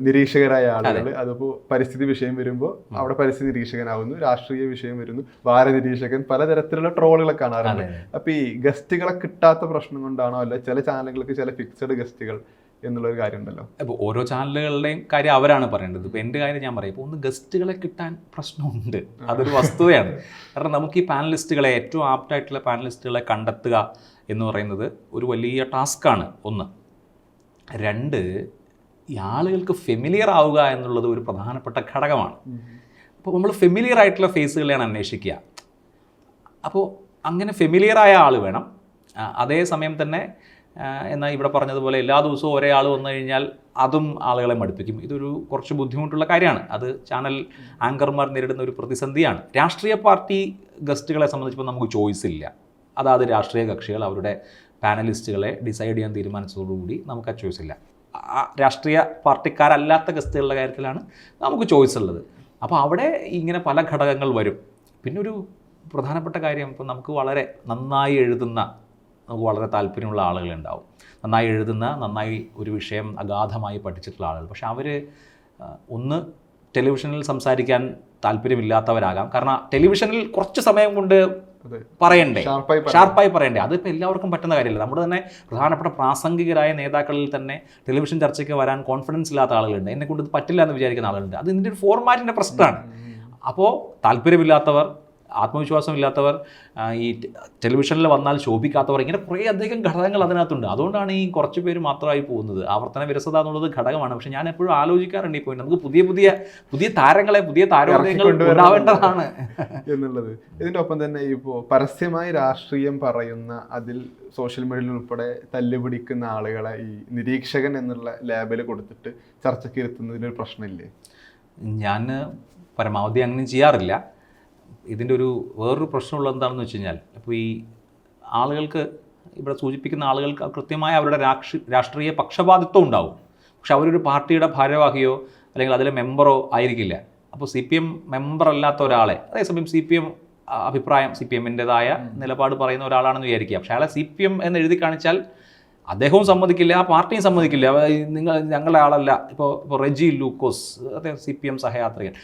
നിരീക്ഷകരായ ആളുകൾ, അതിപ്പോൾ പരിസ്ഥിതി വിഷയം വരുമ്പോൾ അവിടെ പരിസ്ഥിതി നിരീക്ഷകനാവുന്നു, രാഷ്ട്രീയ വിഷയം വരുന്നു വാരനിരീക്ഷകൻ, പലതരത്തിലുള്ള ട്രോളുകളെ കാണാറുണ്ട്. അപ്പൊ ഈ ഗസ്റ്റുകളെ കിട്ടാത്ത പ്രശ്നം കൊണ്ടാണോ, അല്ല ചില ചാനലുകൾക്ക് ചില ഫിക്സഡ് ഗസ്റ്റുകൾ എന്നുള്ളൊരു കാര്യം ഉണ്ടല്ലോ? അപ്പോൾ ഓരോ ചാനലുകളുടെയും കാര്യം അവരാണ് പറയേണ്ടത്. ഇപ്പോൾ എൻ്റെ കാര്യം ഞാൻ പറയും, ഇപ്പോൾ ഒന്ന് ഗസ്റ്റുകളെ കിട്ടാൻ പ്രശ്നമുണ്ട്, അതൊരു വസ്തുതയാണ്. കാരണം നമുക്ക് ഈ പാനലിസ്റ്റുകളെ, ഏറ്റവും ആപ്റ്റായിട്ടുള്ള പാനലിസ്റ്റുകളെ കണ്ടെത്തുക എന്ന് പറയുന്നത് ഒരു വലിയ ടാസ്ക്കാണ്. ഒന്ന്. രണ്ട്, ഈ ആളുകൾക്ക് ഫെമിലിയർ ആവുക എന്നുള്ളത് ഒരു പ്രധാനപ്പെട്ട ഘടകമാണ്. അപ്പോൾ നമ്മൾ ഫെമിലിയർ ആയിട്ടുള്ള ഫേസുകളെയാണ് അന്വേഷിക്കുക. അപ്പോൾ അങ്ങനെ ഫെമിലിയറായ ആൾ വേണം. അതേസമയം തന്നെ എന്നാൽ ഇവിടെ പറഞ്ഞതുപോലെ എല്ലാ ദിവസവും ഒരേ ആൾ വന്നു കഴിഞ്ഞാൽ അതും ആളുകളെ മടുപ്പിക്കും. ഇതൊരു കുറച്ച് ബുദ്ധിമുട്ടുള്ള കാര്യമാണ്. അത് ചാനൽ ആങ്കർമാർ നേരിടുന്ന ഒരു പ്രതിസന്ധിയാണ്. രാഷ്ട്രീയ പാർട്ടി ഗസ്റ്റുകളെ സംബന്ധിച്ചപ്പോൾ നമുക്ക് ചോയ്സ് ഇല്ല. അതാത് രാഷ്ട്രീയ കക്ഷികൾ അവരുടെ പാനലിസ്റ്റുകളെ ഡിസൈഡ് ചെയ്യാൻ തീരുമാനിച്ചതോടുകൂടി നമുക്ക് ആ ചോയ്സ് ഇല്ല. രാഷ്ട്രീയ പാർട്ടിക്കാരല്ലാത്ത ഗസ്റ്റുകളുടെ കാര്യത്തിലാണ് നമുക്ക് ചോയ്സ് ഉള്ളത്. അപ്പോൾ അവിടെ ഇങ്ങനെ പല ഘടകങ്ങൾ വരും. പിന്നെ ഒരു പ്രധാനപ്പെട്ട കാര്യം, ഇപ്പോൾ നമുക്ക് വളരെ നന്നായി എഴുതുന്ന, നമുക്ക് വളരെ താല്പര്യമുള്ള ആളുകളുണ്ടാവും. നന്നായി എഴുതുന്ന, നന്നായി ഒരു വിഷയം അഗാധമായി പഠിച്ചിട്ടുള്ള ആളുകൾ. പക്ഷെ അവർ ഒന്ന് ടെലിവിഷനിൽ സംസാരിക്കാൻ താല്പര്യമില്ലാത്തവരാകാം. കാരണം ടെലിവിഷനിൽ കുറച്ച് സമയം കൊണ്ട് പറയണ്ടേ, ഷാർപ്പായി പറയണ്ടേ. അതിപ്പോൾ എല്ലാവർക്കും പറ്റുന്ന കാര്യമില്ല. നമ്മുടെ തന്നെ പ്രധാനപ്പെട്ട പ്രാസംഗികരായ നേതാക്കളിൽ തന്നെ ടെലിവിഷൻ ചർച്ചയ്ക്ക് വരാൻ കോൺഫിഡൻസ് ഇല്ലാത്ത ആളുകളുണ്ട്. എന്നെ കൊണ്ട് ഇത് പറ്റില്ല എന്ന് വിചാരിക്കുന്ന ആളുകളുണ്ട്. അത് ഇതിൻ്റെ ഒരു ഫോർമാറ്റിൻ്റെ പ്രശ്നമാണ്. അപ്പോൾ താല്പര്യമില്ലാത്തവർ, ആത്മവിശ്വാസമില്ലാത്തവർ, ഈ ടെലിവിഷനിൽ വന്നാൽ ശോഭിക്കാത്തവർ, ഇങ്ങനെ കുറേ അധികം ഘടകങ്ങൾ അതിനകത്തുണ്ട്. അതുകൊണ്ടാണ് ഈ കുറച്ച് പേര് മാത്രമായി പോകുന്നത്. ആവർത്തന വിരസത എന്നുള്ളത് ഘടകമാണ്. പക്ഷെ ഞാൻ എപ്പോഴും ആലോചിക്കാറുണ്ട്, ഇപ്പോൾ നമുക്ക് പുതിയ താരങ്ങളെ, പുതിയ താരോദയങ്ങൾ ഉണ്ടാവേണ്ടതാണ് എന്നുള്ളത്. ഇതിൻ്റെ ഒപ്പം തന്നെ ഇപ്പോൾ പരസ്യമായി രാഷ്ട്രീയം പറയുന്ന, അതിൽ സോഷ്യൽ മീഡിയയിൽ ഉൾപ്പെടെ തല്ലുപിടിക്കുന്ന ആളുകളെ ഈ നിരീക്ഷകൻ എന്നുള്ള ലേബൽ കൊടുത്തിട്ട് ചർച്ചയ്ക്ക് ഇരുത്തുന്നതിനൊരു പ്രശ്നമില്ലേ? ഞാൻ പരമാവധി അങ്ങനെ ചെയ്യാറില്ല. ഇതിൻ്റെ വേറൊരു പ്രശ്നമുള്ളത് എന്താണെന്ന് വെച്ച് കഴിഞ്ഞാൽ, ഇപ്പോൾ ഈ ആളുകൾക്ക്, ഇവിടെ സൂചിപ്പിക്കുന്ന ആളുകൾക്ക് കൃത്യമായ അവരുടെ രാഷ്ട്രീയ പക്ഷപാതിത്വം ഉണ്ടാവും. പക്ഷെ അവരൊരു പാർട്ടിയുടെ ഭാരവാഹിയോ അല്ലെങ്കിൽ അതിലെ മെമ്പറോ ആയിരിക്കില്ല. അപ്പോൾ CPM മെമ്പർ അല്ലാത്ത ഒരാളെ, അതേസമയം CPM അഭിപ്രായം, CPMൻ്റെതായ നിലപാട് പറയുന്ന ഒരാളാണെന്ന് വിചാരിക്കുക. പക്ഷേ അയാളെ CPM എന്ന് എഴുതി കാണിച്ചാൽ അദ്ദേഹവും സമ്മതിക്കില്ല, ആ പാർട്ടിയും സമ്മതിക്കില്ല. ഞങ്ങളുടെ ആളല്ല. ഇപ്പോൾ റെജി ലൂക്കോസ്, അദ്ദേഹം CPM സഹയാത്രികൻ.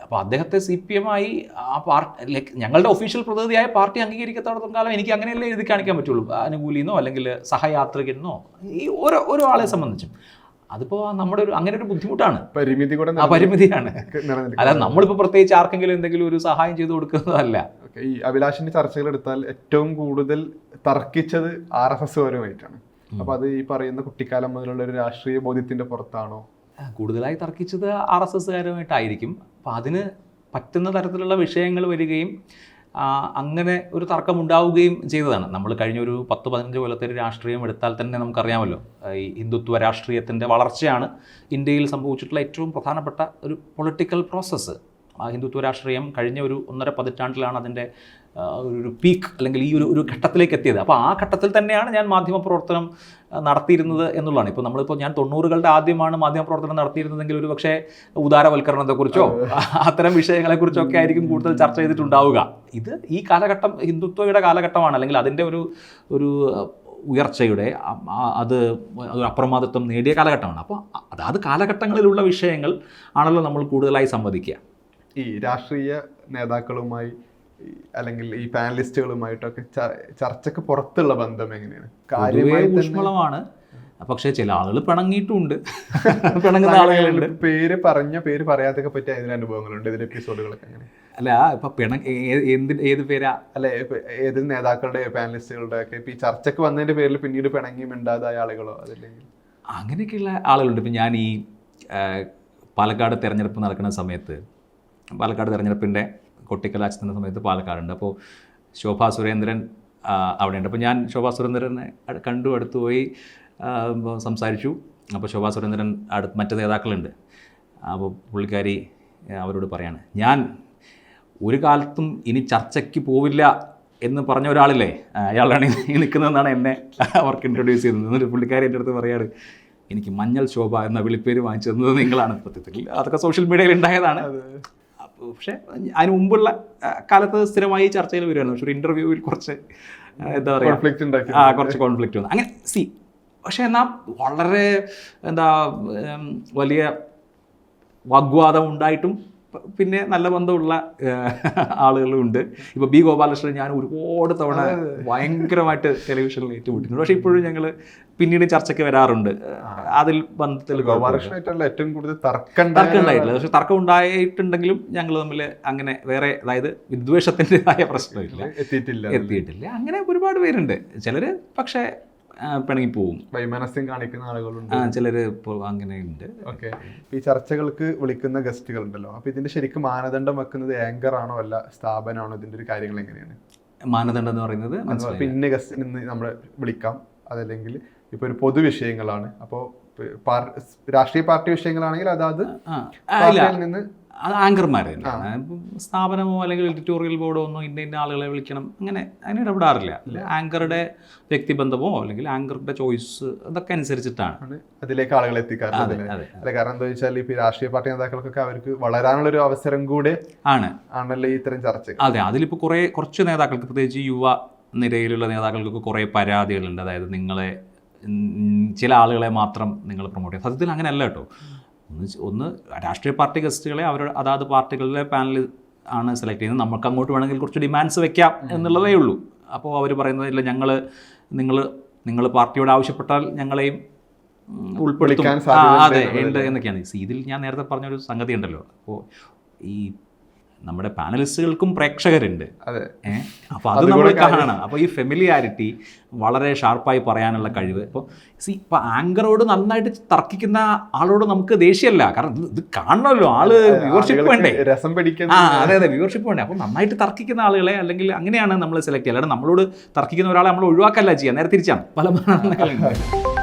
അപ്പോൾ അദ്ദേഹത്തെ CPM ആയി ആ പാർട്ടി, ഞങ്ങളുടെ ഒഫീഷ്യൽ പ്രതിനിധിയായ പാർട്ടി അംഗീകരിക്കത്തോടത്തോളം കാലം എനിക്ക് അങ്ങനെയല്ലേ എഴുതി കാണിക്കാൻ പറ്റുള്ളൂ, അനുകൂലിന്നോ അല്ലെങ്കിൽ സഹയാത്രികനോ, ഈ ഓരോ ആളെ സംബന്ധിച്ചും. അതിപ്പോൾ നമ്മുടെ അങ്ങനെ ഒരു ബുദ്ധിമുട്ടാണ്, പരിമിതിയാണ്. അല്ലാതെ നമ്മളിപ്പോൾ പ്രത്യേകിച്ച് ആർക്കെങ്കിലും എന്തെങ്കിലും ഒരു സഹായം ചെയ്തു കൊടുക്കുന്നതല്ല. ഈ അഭിലാഷിന്റെ ചർച്ചകൾ എടുത്താൽ ഏറ്റവും കൂടുതൽ തർക്കിച്ചത് RSS പരമായിട്ടാണ്. അപ്പോൾ അത് ഈ പറയുന്ന കുട്ടിക്കാലം മുതലുള്ള ഒരു രാഷ്ട്രീയ ബോധ്യത്തിന്റെ പുറത്താണോ? കൂടുതലായി തർക്കിച്ചത് RSSകാരുമായിട്ടായിരിക്കും. അപ്പോൾ അതിന് പറ്റുന്ന തരത്തിലുള്ള വിഷയങ്ങൾ വരികയും അങ്ങനെ ഒരു തർക്കമുണ്ടാവുകയും ചെയ്തതാണ്. നമ്മൾ കഴിഞ്ഞൊരു 10-15 കൊല്ലത്തെ ഒരു രാഷ്ട്രീയം എടുത്താൽ തന്നെ നമുക്കറിയാമല്ലോ, ഈ ഹിന്ദുത്വ രാഷ്ട്രീയത്തിൻ്റെ വളർച്ചയാണ് ഇന്ത്യയിൽ സംഭവിച്ചിട്ടുള്ള ഏറ്റവും പ്രധാനപ്പെട്ട ഒരു പൊളിറ്റിക്കൽ പ്രോസസ്സ്. ഹിന്ദുത്വ രാഷ്ട്രീയം കഴിഞ്ഞ ഒരു 1.5 പതിറ്റാണ്ടിലാണ് അതിൻ്റെ ഒരു പീക്ക് അല്ലെങ്കിൽ ഈ ഒരു ഘട്ടത്തിലേക്ക് എത്തിയത്. അപ്പോൾ ആ ഘട്ടത്തിൽ തന്നെയാണ് ഞാൻ മാധ്യമപ്രവർത്തനം നടത്തിയിരുന്നത് എന്നുള്ളതാണ്. ഇപ്പോൾ ഞാൻ 90കളുടെ ആദ്യമാണ് മാധ്യമപ്രവർത്തനം നടത്തിയിരുന്നതെങ്കിൽ ഒരു പക്ഷേ ഉദാരവൽക്കരണത്തെക്കുറിച്ചോ അത്തരം വിഷയങ്ങളെക്കുറിച്ചൊക്കെ ആയിരിക്കും കൂടുതൽ ചർച്ച ചെയ്തിട്ടുണ്ടാവുക. ഇത് ഈ കാലഘട്ടം ഹിന്ദുത്വയുടെ കാലഘട്ടമാണ്, അല്ലെങ്കിൽ അതിൻ്റെ ഒരു ഉയർച്ചയുടെ, അത് അപ്രമാദിത്വം നേടിയ കാലഘട്ടമാണ്. അപ്പോൾ അതാത് കാലഘട്ടങ്ങളിലുള്ള വിഷയങ്ങൾ ആണല്ലോ നമ്മൾ കൂടുതലായി സംവദിക്കുക. ഈ രാഷ്ട്രീയ നേതാക്കളുമായി അല്ലെങ്കിൽ ഈ പാനലിസ്റ്റുകളുമായിട്ടൊക്കെ ചർച്ചയ്ക്ക് പുറത്തുള്ള ബന്ധം എങ്ങനെയാണ്? കാര്യമായി ഊഷ്മളമാണ്. പക്ഷേ ചില ആളുകൾ പിണങ്ങിയിട്ടുമുണ്ട്, പിണങ്ങുന്ന ആളുകളുണ്ട്. പേര് പറയാതൊക്കെ പറ്റിയ അതിന് അനുഭവങ്ങളുണ്ട് ഇതിൽ എപ്പിസോഡുകളൊക്കെ അങ്ങനെ? അല്ല, ഇപ്പൊ ഏത് പേരാ? അല്ലെ, ഏത് നേതാക്കളുടെ പാനലിസ്റ്റുകളുടെ ഒക്കെ ഇപ്പൊ ഈ ചർച്ചയ്ക്ക് വന്നതിന്റെ പേരിൽ പിന്നീട് പിണങ്ങി മിണ്ടാതായ ആളുകളോ അതല്ലെങ്കിൽ അങ്ങനെയൊക്കെയുള്ള ആളുകളുണ്ട്. ഇപ്പം ഞാൻ ഈ പാലക്കാട് തെരഞ്ഞെടുപ്പ് നടക്കുന്ന സമയത്ത്, പാലക്കാട് തെരഞ്ഞെടുപ്പിൻ്റെ കൊട്ടിക്കലാശത്തിൻ്റെ സമയത്ത് പാലക്കാടുണ്ട്. അപ്പോൾ ശോഭാ സുരേന്ദ്രൻ അവിടെയുണ്ട്. അപ്പോൾ ഞാൻ ശോഭാ സുരേന്ദ്രനെ അടുത്ത് പോയി സംസാരിച്ചു. അപ്പോൾ ശോഭാ സുരേന്ദ്രൻ മറ്റ് നേതാക്കളുണ്ട്. അപ്പോൾ പുള്ളിക്കാരി അവരോട് പറയാണ്, ഞാൻ ഒരു കാലത്തും ഇനി ചർച്ചയ്ക്ക് പോവില്ല എന്ന് പറഞ്ഞ ഒരാളില്ലേ, അയാളാണ് ഈ നിൽക്കുന്നതെന്നാണ് എന്നെ അവർക്ക് ഇൻട്രൊഡ്യൂസ് ചെയ്തത്. എന്നിട്ട് പുള്ളിക്കാരി എൻ്റെ അടുത്ത് പറയാണ്, എനിക്ക് മഞ്ഞൾ ശോഭ എന്ന വിളിപ്പേര് വാങ്ങിച്ചു തന്നത് നിങ്ങളാണ്. സത്യത്തിൽ അതൊക്കെ സോഷ്യൽ മീഡിയയിൽ ഉണ്ടായതാണ്. പക്ഷേ അതിന് മുമ്പുള്ള കാലത്ത് സ്ഥിരമായി ചർച്ചയിൽ വരുമായിരുന്നു. പക്ഷെ ഒരു ഇൻ്റർവ്യൂവിൽ കുറച്ച് എന്താ പറയുക കുറച്ച് കോൺഫ്ലിക്റ്റ് വന്നു അങ്ങനെ പക്ഷേ എന്നാൽ വളരെ വലിയ വാഗ്വാദം ഉണ്ടായിട്ടും പിന്നെ നല്ല ബന്ധമുള്ള ആളുകളുണ്ട്. ഇപ്പോൾ ബി ഗോപാലകൃഷ്ണൻ ഞാൻ ഒരുപാട് തവണ ഭയങ്കരമായിട്ട് ടെലിവിഷനിൽ ഏറ്റുമുട്ടിട്ടുണ്ട്. പക്ഷേ ഇപ്പോഴും ഞങ്ങൾ പിന്നീട് ചർച്ചയ്ക്ക് വരാറുണ്ട്. അതിൽ ബന്ധത്തിൽ ഏറ്റവും കൂടുതൽ തർക്കം ഉണ്ടായിട്ടില്ല. പക്ഷെ തർക്കം ഉണ്ടായിട്ടുണ്ടെങ്കിലും ഞങ്ങൾ തമ്മിൽ അങ്ങനെ വേറെ അതായത് വിദ്വേഷത്തിൻ്റെതായ പ്രശ്നമില്ല, എത്തിയിട്ടില്ല. അങ്ങനെ ഒരുപാട് പേരുണ്ട്. ചിലർ പക്ഷേ പിണങ്ങി പോവും, വൈമനസ്യം കാണിക്കുന്ന ആളുകളുണ്ട്, ചിലർ അങ്ങനെ ഉണ്ട്. ഓക്കെ, ഈ ചർച്ചകൾക്ക് വിളിക്കുന്ന ഗസ്റ്റുകൾ ഉണ്ടല്ലോ, അപ്പൊ ഇതിന്റെ ശരിക്കും മാനദണ്ഡം വെക്കുന്നത് ആങ്കർ ആണോ അല്ല സ്ഥാപനമാണോ? ഇതിന്റെ ഒരു കാര്യങ്ങൾ എങ്ങനെയാണ് മാനദണ്ഡം എന്ന് പറയുന്നത്? പിന്നെ ഗസ്റ്റിന് നമ്മൾ വിളിക്കാം, അതല്ലെങ്കിൽ ഇപ്പൊ ഒരു പൊതുവിഷയങ്ങളാണ്, അപ്പോൾ രാഷ്ട്രീയ പാർട്ടി വിഷയങ്ങളാണെങ്കിൽ അതാത് നിന്ന് അത് ആങ്കർമാർ തന്നെയാണ്. സ്ഥാപനമോ അല്ലെങ്കിൽ എഡിറ്റോറിയൽ ബോർഡോ ഒന്നും ഇന്ന ആളുകളെ വിളിക്കണം അങ്ങനെ അതിന് ഇടപെടാറില്ല. ആങ്കറുടെ വ്യക്തിബന്ധമോ അല്ലെങ്കിൽ ആങ്കറുടെ ചോയ്സ് അതൊക്കെ അനുസരിച്ചിട്ടാണ് അതിലേക്ക് ആളുകളെ എത്തിക്കാറുള്ളത്. അല്ല, കാരണം എന്താ വെച്ചാൽ ഇപ്പൊ രാഷ്ട്രീയ പാർട്ടി നേതാക്കൾക്കൊക്കെ അവർക്ക് വളരാനുള്ള ഒരു അവസരം കൂടെ ആണല്ലോ ഈ ഇത്തരം ചർച്ച. അതെ, അതിലിപ്പോൾ കുറച്ച് നേതാക്കൾക്ക്, പ്രത്യേകിച്ച് യുവ നിരയിലുള്ള നേതാക്കൾക്കൊക്കെ കുറേ പരാതികളുണ്ട്. അതായത് നിങ്ങളെ ചില ആളുകളെ മാത്രം നിങ്ങൾ പ്രൊമോട്ട് ചെയ്യും. സത്യത്തിൽ അങ്ങനെയല്ല കേട്ടോ. ഒന്ന് രാഷ്ട്രീയ പാർട്ടി ഗസ്റ്റുകളെ അതാത് പാർട്ടികളിലെ പാനൽ ആണ് സെലക്ട് ചെയ്യുന്നത്. നമുക്ക് അങ്ങോട്ട് വേണമെങ്കിൽ കുറച്ച് ഡിമാൻഡ്സ് വെക്കാം എന്നുള്ളതേ ഉള്ളൂ. അപ്പോൾ അവർ പറയുന്നതില്ല, നിങ്ങൾ പാർട്ടിയോട് ആവശ്യപ്പെട്ടാൽ ഞങ്ങളെയും ഉൾപ്പെടുത്തും, അതെ ഉണ്ട് എന്നൊക്കെയാണ്. ഇതിൽ ഞാൻ നേരത്തെ പറഞ്ഞൊരു സംഗതി ഉണ്ടല്ലോ, അപ്പോൾ ഈ നമ്മുടെ പാനലിസ്റ്റുകൾക്കും പ്രേക്ഷകരുണ്ട്. അപ്പോൾ അത് നമ്മൾ കാണണം. അപ്പോൾ ഈ ഫെമിലിയാരിറ്റി വളരെ ഷാർപ്പായി പറയാനുള്ള കഴിവ്. ഇപ്പോൾ ആങ്കറോട് നന്നായിട്ട് തർക്കിക്കുന്ന ആളോട് നമുക്ക് ദേഷ്യമല്ല, കാരണം ഇത് കാണണമല്ലോ, ആള് വ്യൂവർഷിപ്പ് വേണ്ടേ, രസം പിടിക്കാൻ. അതെ, വ്യൂവർഷിപ്പ് വേണ്ടേ. അപ്പോൾ നന്നായിട്ട് തർക്കിക്കുന്ന ആളുകളെ അല്ലെങ്കിൽ അങ്ങനെയാണ് നമ്മൾ സെലക്ട് ചെയ്യുക. അല്ലാതെ നമ്മളോട് തർക്കിക്കുന്ന ഒരാളെ നമ്മൾ ഒഴിവാക്കല്ല ചെയ്യുക, നേരെ തിരിച്ചാണ്. പല മാനദണ്ഡങ്ങളുണ്ട്.